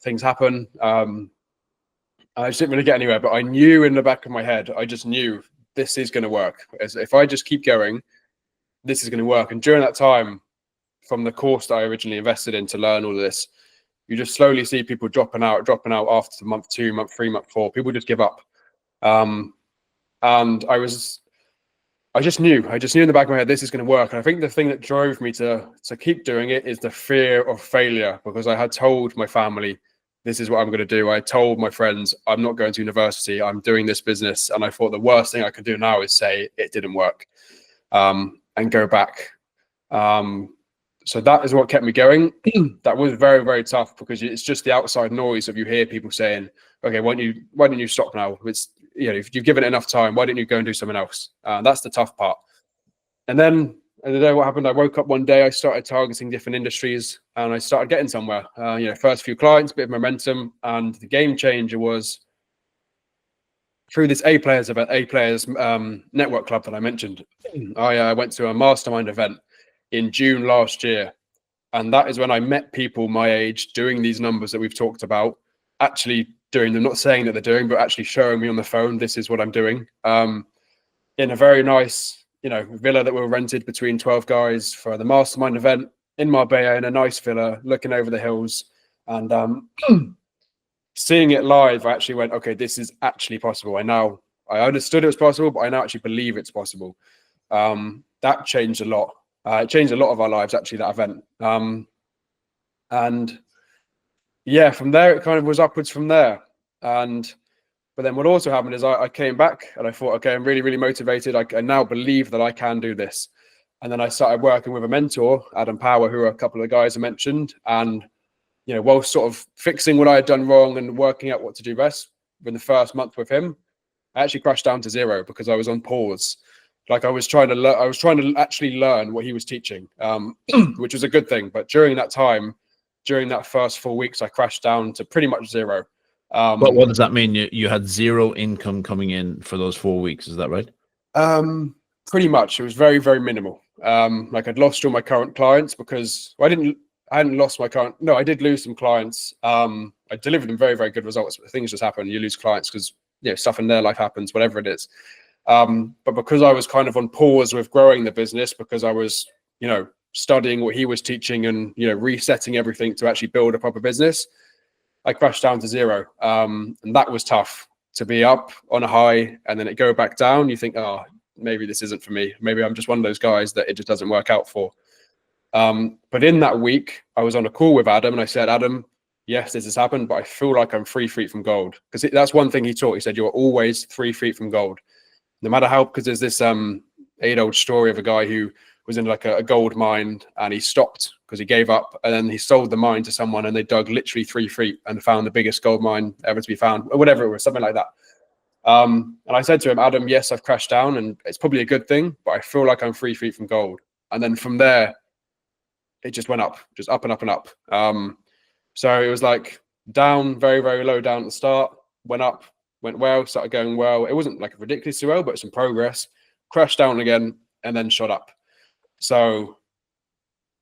things happen. I just didn't really get anywhere, but I knew in the back of my head, I just knew this is going to work. If I just keep going, this is going to work. And during that time, from the course that I originally invested in to learn all of this, you just slowly see people dropping out after month 2, month 3, month 4. People just give up. And I just knew in the back of my head, this is going to work. And I think the thing that drove me to keep doing it is the fear of failure, because I had told my family, this is what I'm going to do. I told my friends, I'm not going to university. I'm doing this business. And I thought the worst thing I could do now is say it didn't work, and go back. So that is what kept me going. That was very, very tough because it's just the outside noise of you hear people saying, okay, why don't you stop now? It's, if you've given it enough time, why don't you go and do something else? That's the tough part. And then what happened, I woke up one day, I started targeting different industries and I started getting somewhere. First few clients, bit of momentum. And the game changer was through this A Players network club that I mentioned. I went to a mastermind event in June last year. And that is when I met people my age doing these numbers that we've talked about, actually doing them, not saying that they're doing, but actually showing me on the phone, this is what I'm doing. In a very nice, villa that we were rented between 12 guys for the mastermind event in Marbella, in a nice villa, looking over the hills. And seeing it live, I actually went, okay, this is actually possible. I understood it was possible, but I now actually believe it's possible. That changed a lot. It changed a lot of our lives, actually, that event. And yeah, from there, it kind of was upwards from there. But then what also happened is I came back and I thought, okay, I'm really, really motivated. I now believe that I can do this. And then I started working with a mentor, Adam Power, who are a couple of the guys I mentioned. And, while sort of fixing what I had done wrong and working out what to do best in the first month with him, I actually crashed down to 0 because I was on pause. Like I was trying to actually learn what he was teaching, which was a good thing. But during that time, during that first 4 weeks, I crashed down to pretty much zero. But what does that mean? You had zero income coming in for those 4 weeks, is that right? Pretty much. It was very, very minimal. Like I'd lost all my current clients because I hadn't lost my current. No, I did lose some clients. I delivered them very, very good results, but things just happen. You lose clients because stuff in their life happens, whatever it is. But because I was kind of on pause with growing the business, because I was, studying what he was teaching and, resetting everything to actually build a proper business, I crashed down to zero. And that was tough to be up on a high and then it go back down. You think, oh, maybe this isn't for me. Maybe I'm just one of those guys that it just doesn't work out for. But in that week, I was on a call with Adam and I said, Adam, yes, this has happened, but I feel like I'm 3 feet from gold. Because that's one thing he taught. He said, you're always 3 feet from gold. No matter how, because there's this age-old story of a guy who was in like a gold mine and he stopped because he gave up, and then he sold the mine to someone and they dug literally 3 feet and found the biggest gold mine ever to be found, or whatever it was, something like that. And I said to him, Adam, yes, I've crashed down and it's probably a good thing, but I feel like I'm 3 feet from gold. And then from there, it just went up, just up and up and up. So it was like down, very, very low down at the start, went up, went well, started going well. It wasn't like ridiculously well, but some progress, crashed down again, and then shot up. So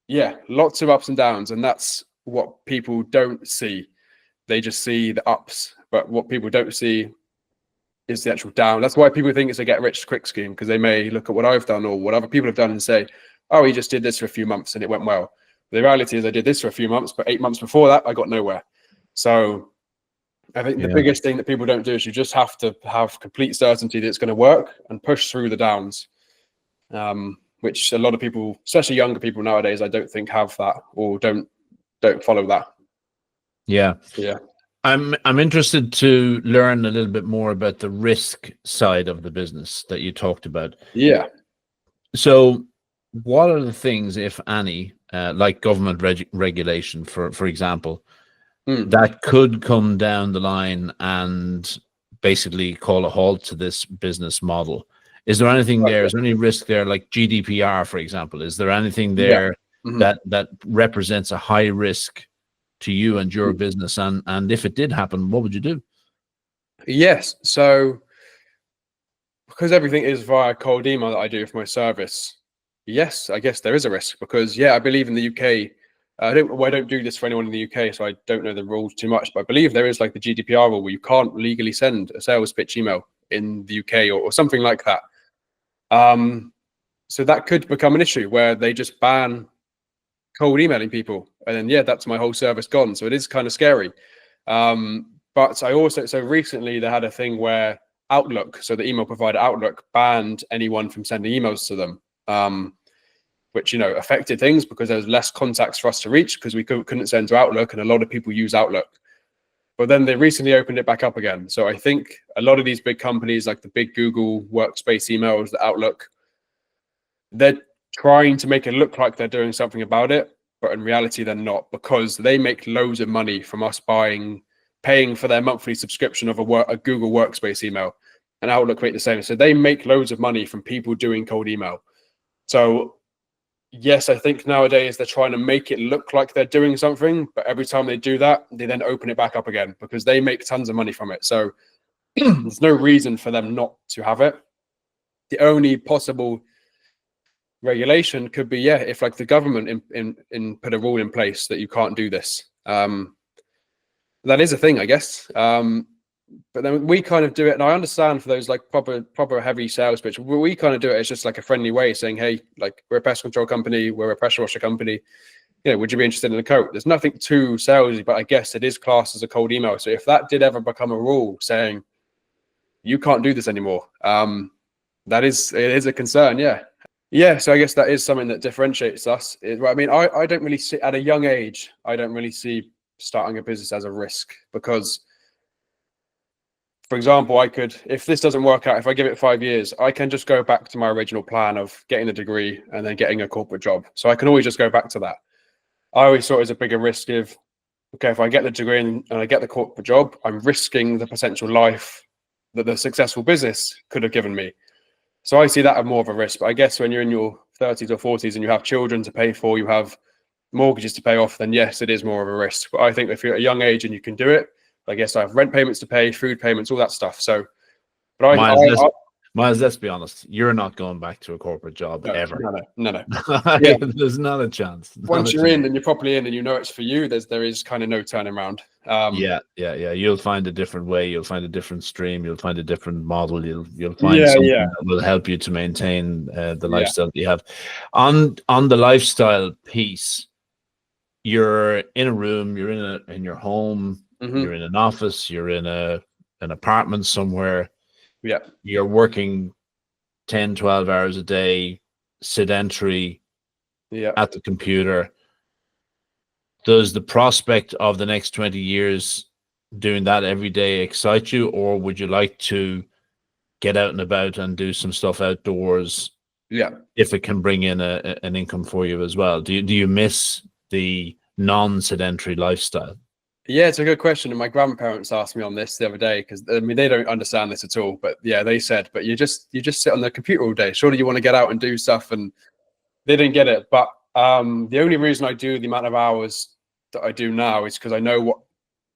yeah, lots of ups and downs. And that's what people don't see. They just see the ups, but what people don't see is the actual down. That's why people think it's a get rich quick scheme, because they may look at what I've done or what other people have done and say, oh, he just did this for a few months and it went well. The reality is I did this for a few months, but 8 months before that, I got nowhere. So I think the biggest thing that people don't do is you just have to have complete certainty that it's going to work and push through the downs, which a lot of people, especially younger people nowadays, I don't think have that or don't follow that. Yeah. Yeah. I'm interested to learn a little bit more about the risk side of the business that you talked about. Yeah. So what are the things, if any, like government regulation, for example, that could come down the line and basically call a halt to this business model? Is there anything there? Is there any risk there, like GDPR, for example? Is there anything there that represents a high risk to you and your business? And if it did happen, what would you do? Yes. So because everything is via cold email that I do for my service, yes, I guess there is a risk because, I believe in the UK, I don't do this for anyone in the UK, so I don't know the rules too much, but I believe there is like the GDPR rule where you can't legally send a sales pitch email in the UK or something like that. So that could become an issue where they just ban cold emailing people. And then, that's my whole service gone. So it is kind of scary. But I also, so recently they had a thing where Outlook, so the email provider Outlook, banned anyone from sending emails to them. Which, affected things because there was less contacts for us to reach because we couldn't send to Outlook, and a lot of people use Outlook. But then they recently opened it back up again. So I think a lot of these big companies, like the big Google workspace emails, the Outlook, they're trying to make it look like they're doing something about it, but in reality, they're not, because they make loads of money from us paying for their monthly subscription of a Google workspace email, and Outlook make the same. So they make loads of money from people doing cold email. So yes, I think nowadays they're trying to make it look like they're doing something, but every time they do that, they then open it back up again because they make tons of money from it. So there's no reason for them not to have it. The only possible regulation could be, if like the government in put a rule in place that you can't do this. That is a thing, I guess. But then we kind of do it, and I understand for those like proper heavy sales pitch, we kind of do it as just like a friendly way, saying, hey, like we're a pest control company, we're a pressure washer company, would you be interested in a coat? There's nothing too salesy, but I guess it is classed as a cold email. So if that did ever become a rule saying you can't do this anymore, it is a concern. So I guess that is something that differentiates us. I mean, I don't really see, at a young age, I don't really see starting a business as a risk because, for example, I could, if this doesn't work out, if I give it 5 years, I can just go back to my original plan of getting the degree and then getting a corporate job. So I can always just go back to that. I always saw it as a bigger risk of, okay, if I get the degree and I get the corporate job, I'm risking the potential life that the successful business could have given me. So I see that as more of a risk. But I guess when you're in your 30s or 40s and you have children to pay for, you have mortgages to pay off, then yes, it is more of a risk. But I think if you're at a young age and you can do it, I guess I have rent payments to pay, food payments, all that stuff. So, but Miles, let's be honest. You're not going back to a corporate job ever. No. Yeah. There's not a chance. Once you're in and you're properly in and you know it's for you, there is kind of no turning around. Yeah. You'll find a different way. You'll find a different stream. You'll find a different model. You'll find something that will help you to maintain the lifestyle that you have. On the lifestyle piece, you're in a room. You're in your home. You're in an office. You're in an apartment somewhere. Yeah. You're working 10, 12 hours a day, sedentary, at the computer. Does the prospect of the next 20 years doing that every day excite you, or would you like to get out and about and do some stuff outdoors? Yeah. If it can bring in an income for you as well. Do you miss the non-sedentary lifestyle? Yeah, it's a good question. And my grandparents asked me on this the other day, because I mean, they don't understand this at all. But yeah, they said, but you just sit on the computer all day. Surely you want to get out and do stuff. And they didn't get it. But the only reason I do the amount of hours that I do now is because I know what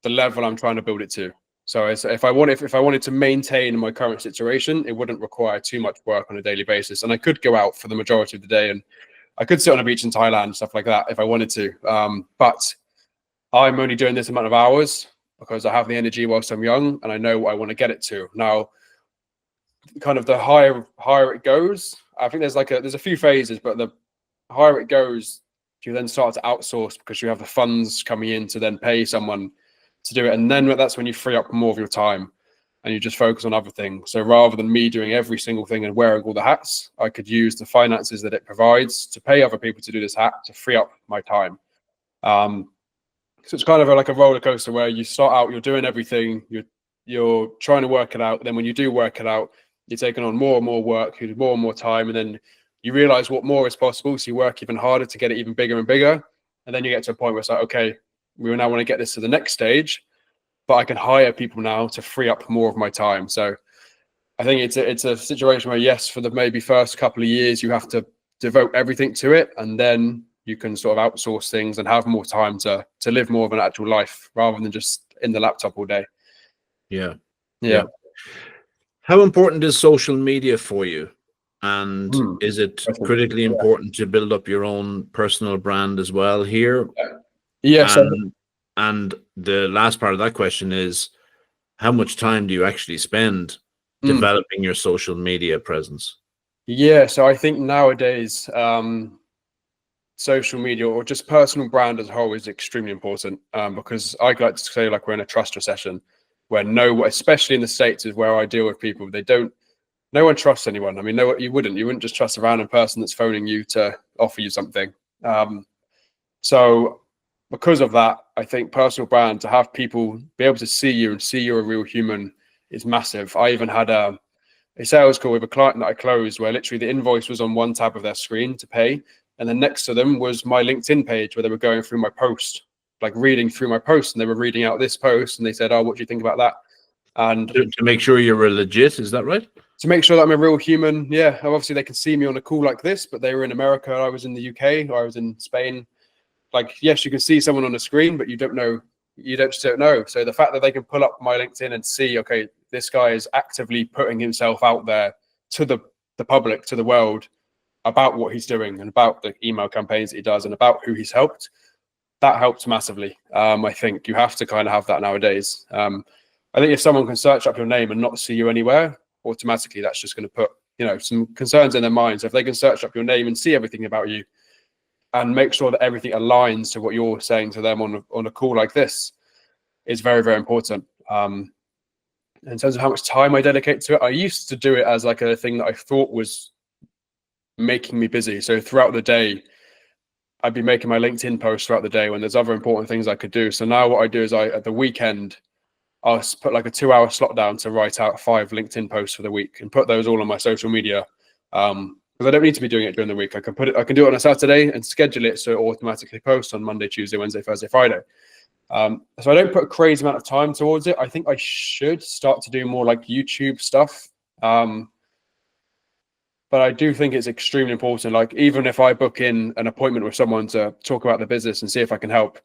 the level I'm trying to build it to. So if I wanted to maintain my current situation, it wouldn't require too much work on a daily basis. And I could go out for the majority of the day, and I could sit on a beach in Thailand, stuff like that, if I wanted to. But I'm only doing this amount of hours because I have the energy whilst I'm young and I know what I want to get it to. Now, kind of the higher it goes, I think there's a few phases, but the higher it goes, you then start to outsource because you have the funds coming in to then pay someone to do it. And then that's when you free up more of your time and you just focus on other things. So rather than me doing every single thing and wearing all the hats, I could use the finances that it provides to pay other people to do this hat to free up my time. So it's kind of like a roller coaster where you start out, you're doing everything, you're trying to work it out. Then when you do work it out, you're taking on more and more work, you do more and more time, and then you realize what more is possible. So you work even harder to get it even bigger and bigger. And then you get to a point where it's like, okay, we now want to get this to the next stage, but I can hire people now to free up more of my time. So I think it's a situation where, yes, for the maybe first couple of years, you have to devote everything to it. And then you can sort of outsource things and have more time to live more of an actual life rather than just in the laptop all day. Yeah. How important is social media for you? And is it critically important to build up your own personal brand as well here? Yes. And the last part of that question is, how much time do you actually spend developing your social media presence? Yeah, so I think nowadays, social media or just personal brand as a whole is extremely important, because I like to say, like, we're in a trust recession where especially in the States is where I deal with people. No one trusts anyone. I mean, no, you wouldn't just trust a random person that's phoning you to offer you something. So because of that, I think personal brand, to have people be able to see you and see you're a real human, is massive. I even had a sales call with a client that I closed where literally the invoice was on one tab of their screen to pay. And then next to them was my LinkedIn page where they were going through my post, like reading through my post, and they were reading out this post and they said, oh, what do you think about that? And to make sure you're legit, is that right? To make sure that I'm a real human. Yeah. Obviously they can see me on a call like this, but they were in America. I was in the UK, or I was in Spain. Like, yes, you can see someone on the screen, but you just don't know. So the fact that they can pull up my LinkedIn and see, okay, this guy is actively putting himself out there to the public, to the world, about what he's doing and about the email campaigns that he does and about who he's helped, that helps massively. I think you have to kind of have that nowadays. I think if someone can search up your name and not see you anywhere, automatically that's just going to put, some concerns in their minds. If they can search up your name and see everything about you and make sure that everything aligns to what you're saying to them on a call like this, is very, very important. In terms of how much time I dedicate to it, I used to do it as like a thing that I thought was making me busy. So throughout the day, I'd be making my LinkedIn posts throughout the day when there's other important things I could do. So now what I do is at the weekend, I'll put like a 2-hour slot down to write out 5 LinkedIn posts for the week and put those all on my social media. Because I don't need to be doing it during the week. I can do it on a Saturday and schedule it so it automatically posts on Monday, Tuesday, Wednesday, Thursday, Friday. So I don't put a crazy amount of time towards it. I think I should start to do more like YouTube stuff. but I do think it's extremely important. Like, even if I book in an appointment with someone to talk about the business and see if I can help,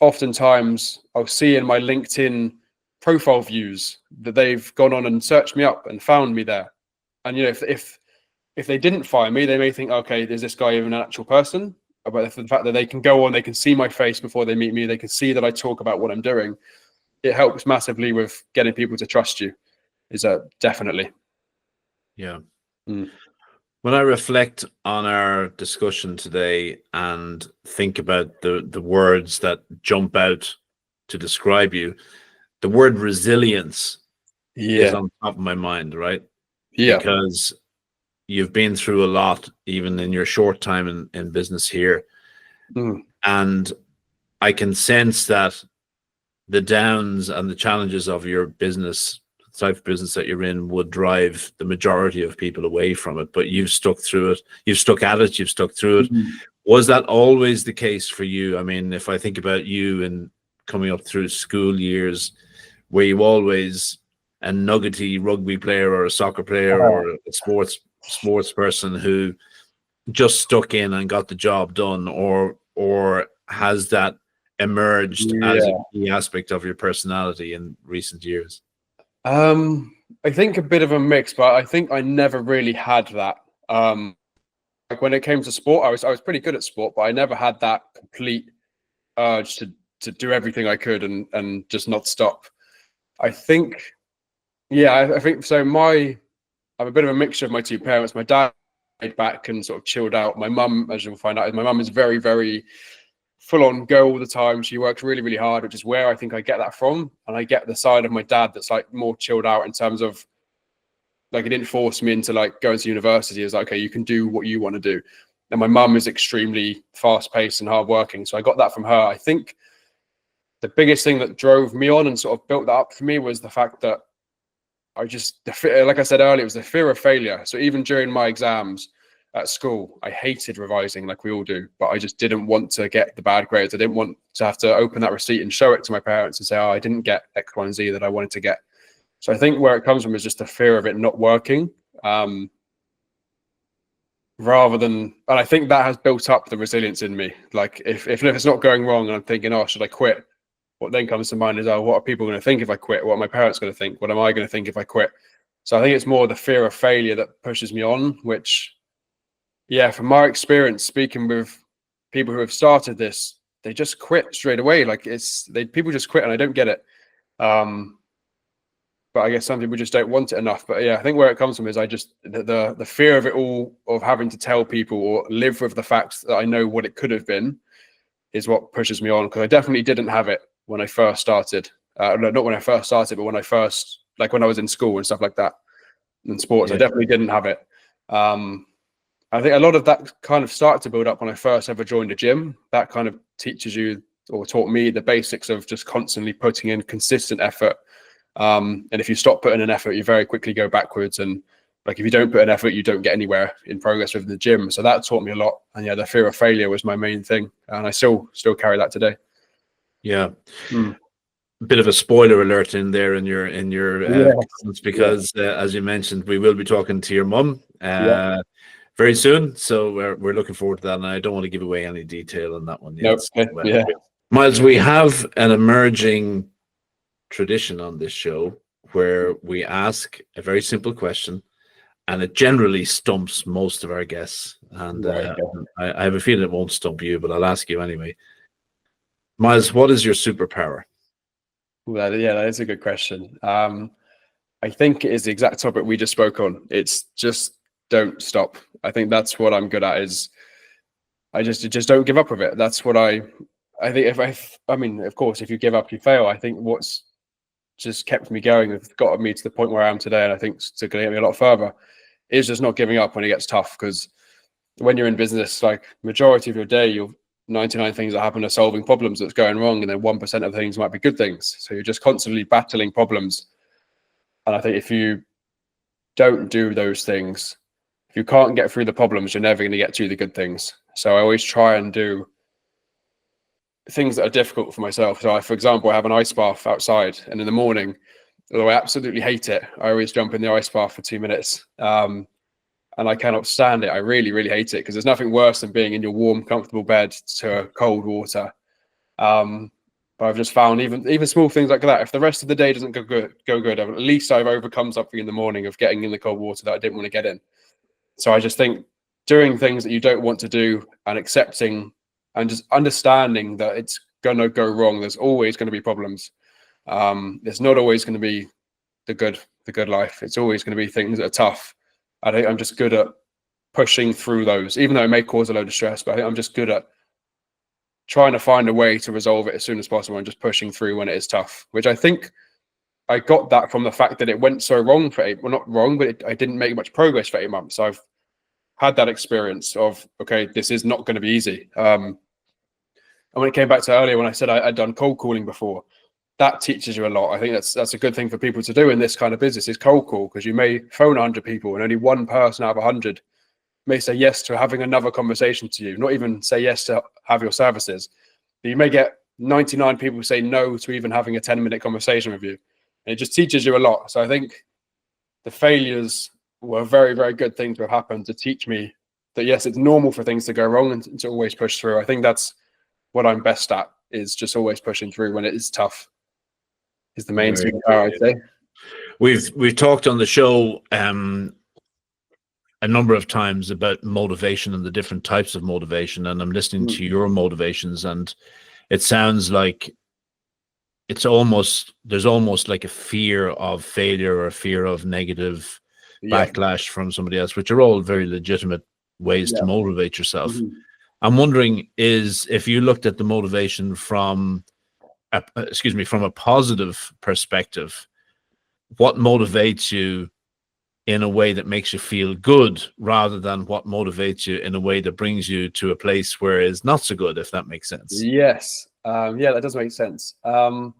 oftentimes I'll see in my LinkedIn profile views that they've gone on and searched me up and found me there. And if they didn't find me, they may think, okay, is this guy even an actual person? But the fact that they can go on, they can see my face before they meet me, they can see that I talk about what I'm doing. It helps massively with getting people to trust you. Is definitely. Yeah. Mm. When I reflect on our discussion today and think about the words that jump out to describe you, the word resilience is on top of my mind, right? Yeah. Because you've been through a lot, even in your short time in business here. Mm. And I can sense that the downs and the challenges of your business, the type of business that you're in, would drive the majority of people away from it. But you've stuck through it. You've stuck at it. You've stuck through it. Mm-hmm. Was that always the case for you? I mean, if I think about you and coming up through school years, were you always a nuggety rugby player or a soccer player or a sports person who just stuck in and got the job done, or has that emerged as a key aspect of your personality in recent years? I think a bit of a mix, but I think I never really had that. Like, when it came to sport, I was pretty good at sport, but I never had that complete urge to do everything I could and just not stop. I think, I think so. I'm a bit of a mixture of my two parents. My dad laid back and sort of chilled out. My mum, as you'll find out, my mum is very, very full on, go all the time. She works really, really hard, which is where I think I get that from. And I get the side of my dad that's like more chilled out in terms of, like, he didn't force me into like going to university. It's like, okay, you can do what you want to do. And my mum is extremely fast paced and hard working. So I got that from her. I think the biggest thing that drove me on and sort of built that up for me was the fact that like I said earlier, it was the fear of failure. So even during my exams at school, I hated revising, like we all do, but I just didn't want to get the bad grades. I didn't want to have to open that receipt and show it to my parents and say, oh, I didn't get X, Y, and Z that I wanted to get. So I think where it comes from is just the fear of it not working, rather than, and I think that has built up the resilience in me. Like, if it's not going wrong and I'm thinking, oh, should I quit? What then comes to mind is, oh, what are people going to think if I quit? What are my parents going to think? What am I going to think if I quit? So I think it's more the fear of failure that pushes me on, which, from my experience, speaking with people who have started this, they just quit straight away. Like, people just quit, and I don't get it. But I guess some people just don't want it enough. But I think where it comes from is the fear of it all, of having to tell people or live with the fact that I know what it could have been, is what pushes me on. Because I definitely didn't have it when I first started. Not when I first started, but when I was in school and stuff like that, in sports, I definitely didn't have it. I think a lot of that kind of started to build up when I first ever joined a gym. That kind of teaches you, or taught me, the basics of just constantly putting in consistent effort. And if you stop putting in effort, you very quickly go backwards. And like, if you don't put in effort, you don't get anywhere in progress within the gym. So that taught me a lot. And the fear of failure was my main thing. And I still carry that today. Yeah. A bit of a spoiler alert in there in your comments, because as you mentioned, we will be talking to your mum very soon. So we're looking forward to that. And I don't want to give away any detail on that one yet. Nope. Miles, we have an emerging tradition on this show where we ask a very simple question, and it generally stumps most of our guests. And I have a feeling it won't stump you, but I'll ask you anyway. Miles, what is your superpower? That is a good question. I think it is the exact topic we just spoke on. It's just don't stop. I think that's what I'm good at. Is I just don't give up with it. That's what I think. I mean, of course, if you give up, you fail. I think what's just kept me going, have got me to the point where I am today, and I think to get me a lot further, is just not giving up when it gets tough. Because when you're in business, like, majority of your day, you're 99 things that happen are solving problems that's going wrong, and then 1% of the things might be good things. So you're just constantly battling problems. And I think if you don't do those things, if you can't get through the problems, you're never going to get to the good things. So I always try and do things that are difficult for myself. So for example, I have an ice bath outside, and in the morning, although I absolutely hate it, I always jump in the ice bath for 2 minutes. And and I cannot stand it. I really, really hate it, because there's nothing worse than being in your warm, comfortable bed to cold water. But I've just found even small things like that, if the rest of the day doesn't go good, at least I've overcome something in the morning of getting in the cold water that I didn't want to get in. So I just think doing things that you don't want to do and accepting and just understanding that it's going to go wrong. There's always going to be problems. It's not always going to be the good life. It's always going to be things that are tough. I think I'm just good at pushing through those, even though it may cause a load of stress, but I think I'm just good at trying to find a way to resolve it as soon as possible and just pushing through when it is tough, which I think I got that from the fact that it went so wrong for well, not wrong, but I didn't make much progress for 8 months. So I've had that experience of, okay, this is not going to be easy. And when it came back to earlier, when I said I'd done cold calling before, that teaches you a lot. I think that's a good thing for people to do in this kind of business, is cold call, because you may phone 100 people and only one person out of 100 may say yes to having another conversation to you, not even say yes to have your services. But you may get 99 people say no to even having a 10-minute conversation with you. And it just teaches you a lot. So I think the failures were a very, very good thing to have happened to teach me that, yes, it's normal for things to go wrong and to always push through. I think that's what I'm best at, is just always pushing through when it is tough, is the main superpower, I'd say. We've talked on the show a number of times about motivation and the different types of motivation, and I'm listening to your motivations, and it sounds like there's almost like a fear of failure or a fear of negative backlash from somebody else, which are all very legitimate ways to motivate yourself. I'm wondering, is if you looked at the motivation from a positive perspective, what motivates you in a way that makes you feel good, rather than what motivates you in a way that brings you to a place where it's not so good, if that makes sense? Yes. That does make sense. I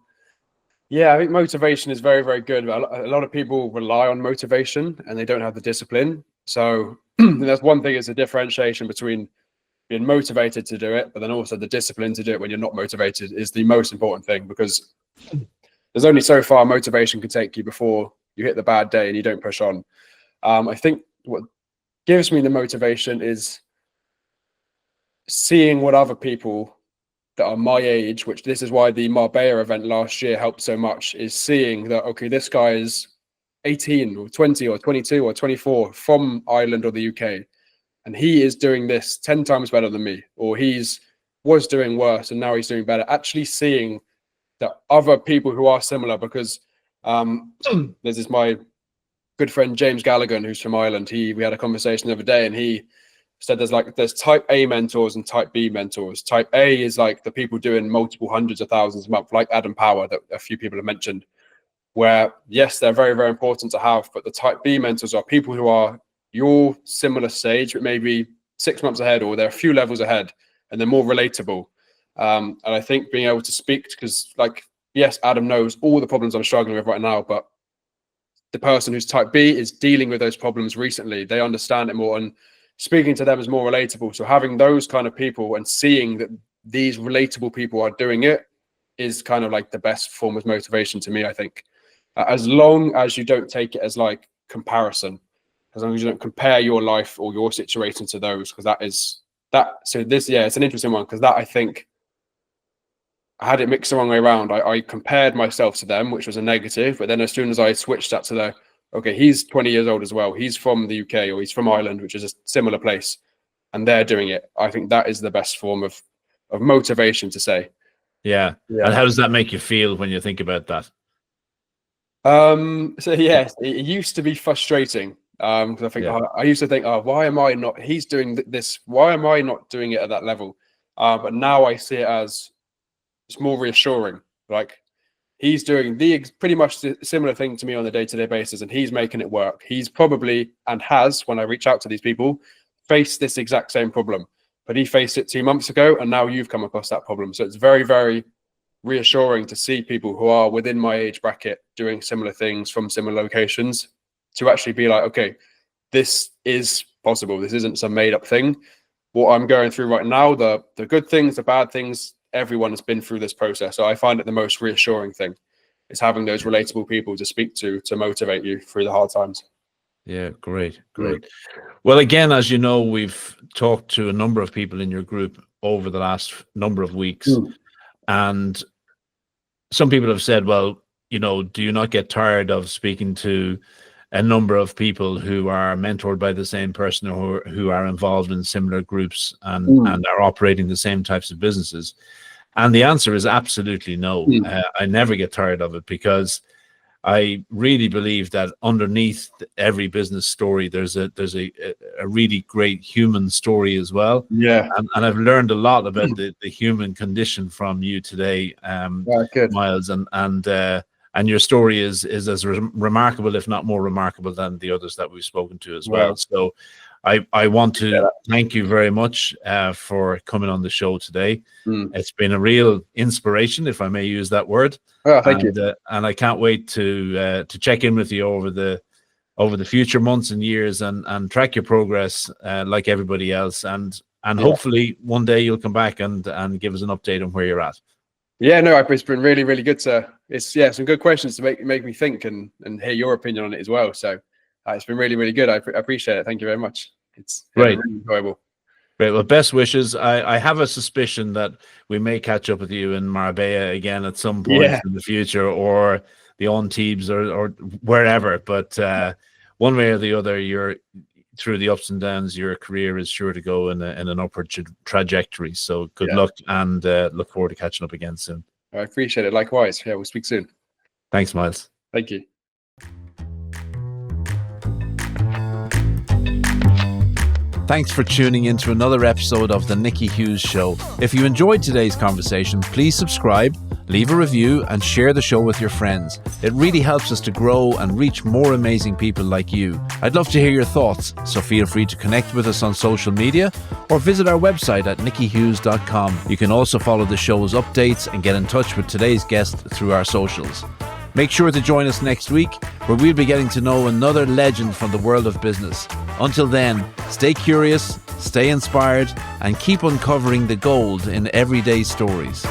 think motivation is very, very good. A lot of people rely on motivation and they don't have the discipline. So that's one thing, is a differentiation between being motivated to do it, but then also the discipline to do it when you're not motivated is the most important thing, because there's only so far motivation can take you before you hit the bad day and you don't push on. I think what gives me the motivation is seeing what other people that are my age, which this is why the Marbella event last year helped so much, is seeing that, okay, this guy is 18 or 20 or 22 or 24 from Ireland or the UK, and he is doing this 10 times better than me, or was doing worse and now he's doing better. Actually seeing that other people who are similar, because there's this, my good friend James Gallagher, who's from Ireland. We had a conversation the other day, and he said there's type A mentors and type B mentors. Type A is like the people doing multiple hundreds of thousands a month, like Adam Power, that a few people have mentioned, where yes, they're very, very important to have, but the type B mentors are people who are your similar stage, but maybe 6 months ahead, or they're a few levels ahead, and they're more relatable. And I think being able to speak, because yes, Adam knows all the problems I'm struggling with right now, but the person who's type B is dealing with those problems recently. They understand it more, and speaking to them is more relatable. So having those kind of people and seeing that these relatable people are doing it is kind of like the best form of motivation to me, I think. As long as you don't take it as like comparison, as long as you don't compare your life or your situation to those, because it's an interesting one, because that, I think, I had it mixed the wrong way around. I compared myself to them, which was a negative, but then as soon as I switched that to okay, he's 20 years old as well, he's from the UK, or he's from Ireland, which is a similar place, and they're doing it, I think that is the best form of motivation to say. Yeah. And how does that make you feel when you think about that? So yes, it used to be frustrating, because I think I used to think, why am I not, he's doing this, why am I not doing it at that level? But now I see it as, it's more reassuring. Like, he's doing pretty much the similar thing to me on a day-to-day basis, and he's making it work. He's probably, and has, when I reach out to these people, faced this exact same problem, but he faced it 2 months ago, and now you've come across that problem. So it's very, very reassuring to see people who are within my age bracket doing similar things from similar locations, to actually be like, okay, this is possible. This isn't some made-up thing. What I'm going through right now, the good things, the bad things, everyone has been through this process. So I find it the most reassuring thing is having those relatable people to speak to motivate you through the hard times. Yeah, great. Well, again, as you know, we've talked to a number of people in your group over the last number of weeks, and some people have said, well, do you not get tired of speaking to a number of people who are mentored by the same person, or who are involved in similar groups and are operating the same types of businesses? And the answer is absolutely no. I never get tired of it, because I really believe that underneath every business story, there's a really great human story as well. Yeah. And I've learned a lot about the human condition from you today, Good. Miles. And your story is as remarkable, if not more remarkable, than the others that we've spoken to as well. So I want to thank you very much for coming on the show today. It's been a real inspiration, if I may use that word. Oh, thank you. And I can't wait to check in with you over the future months and years, and track your progress like everybody else. And hopefully one day you'll come back and give us an update on where you're at. Yeah, no, it's been really, really good some good questions to make me think and hear your opinion on it as well. So it's been really, really good. I appreciate it. Thank you very much. It's really enjoyable. Great. Well, best wishes. I have a suspicion that we may catch up with you in Marbella again at some point in the future, or the Antibes, or wherever. But one way or the other, you're through the ups and downs. Your career is sure to go in an upward trajectory. So good luck, and look forward to catching up again soon. I appreciate it. Likewise. Yeah, we'll speak soon. Thanks, Miles. Thank you. Thanks for tuning in to another episode of The Nicky Hughes Show. If you enjoyed today's conversation, please subscribe, leave a review, and share the show with your friends. It really helps us to grow and reach more amazing people like you. I'd love to hear your thoughts, so feel free to connect with us on social media or visit our website at nickyhughes.com. You can also follow the show's updates and get in touch with today's guest through our socials. Make sure to join us next week, where we'll be getting to know another legend from the world of business. Until then, stay curious, stay inspired, and keep uncovering the gold in everyday stories.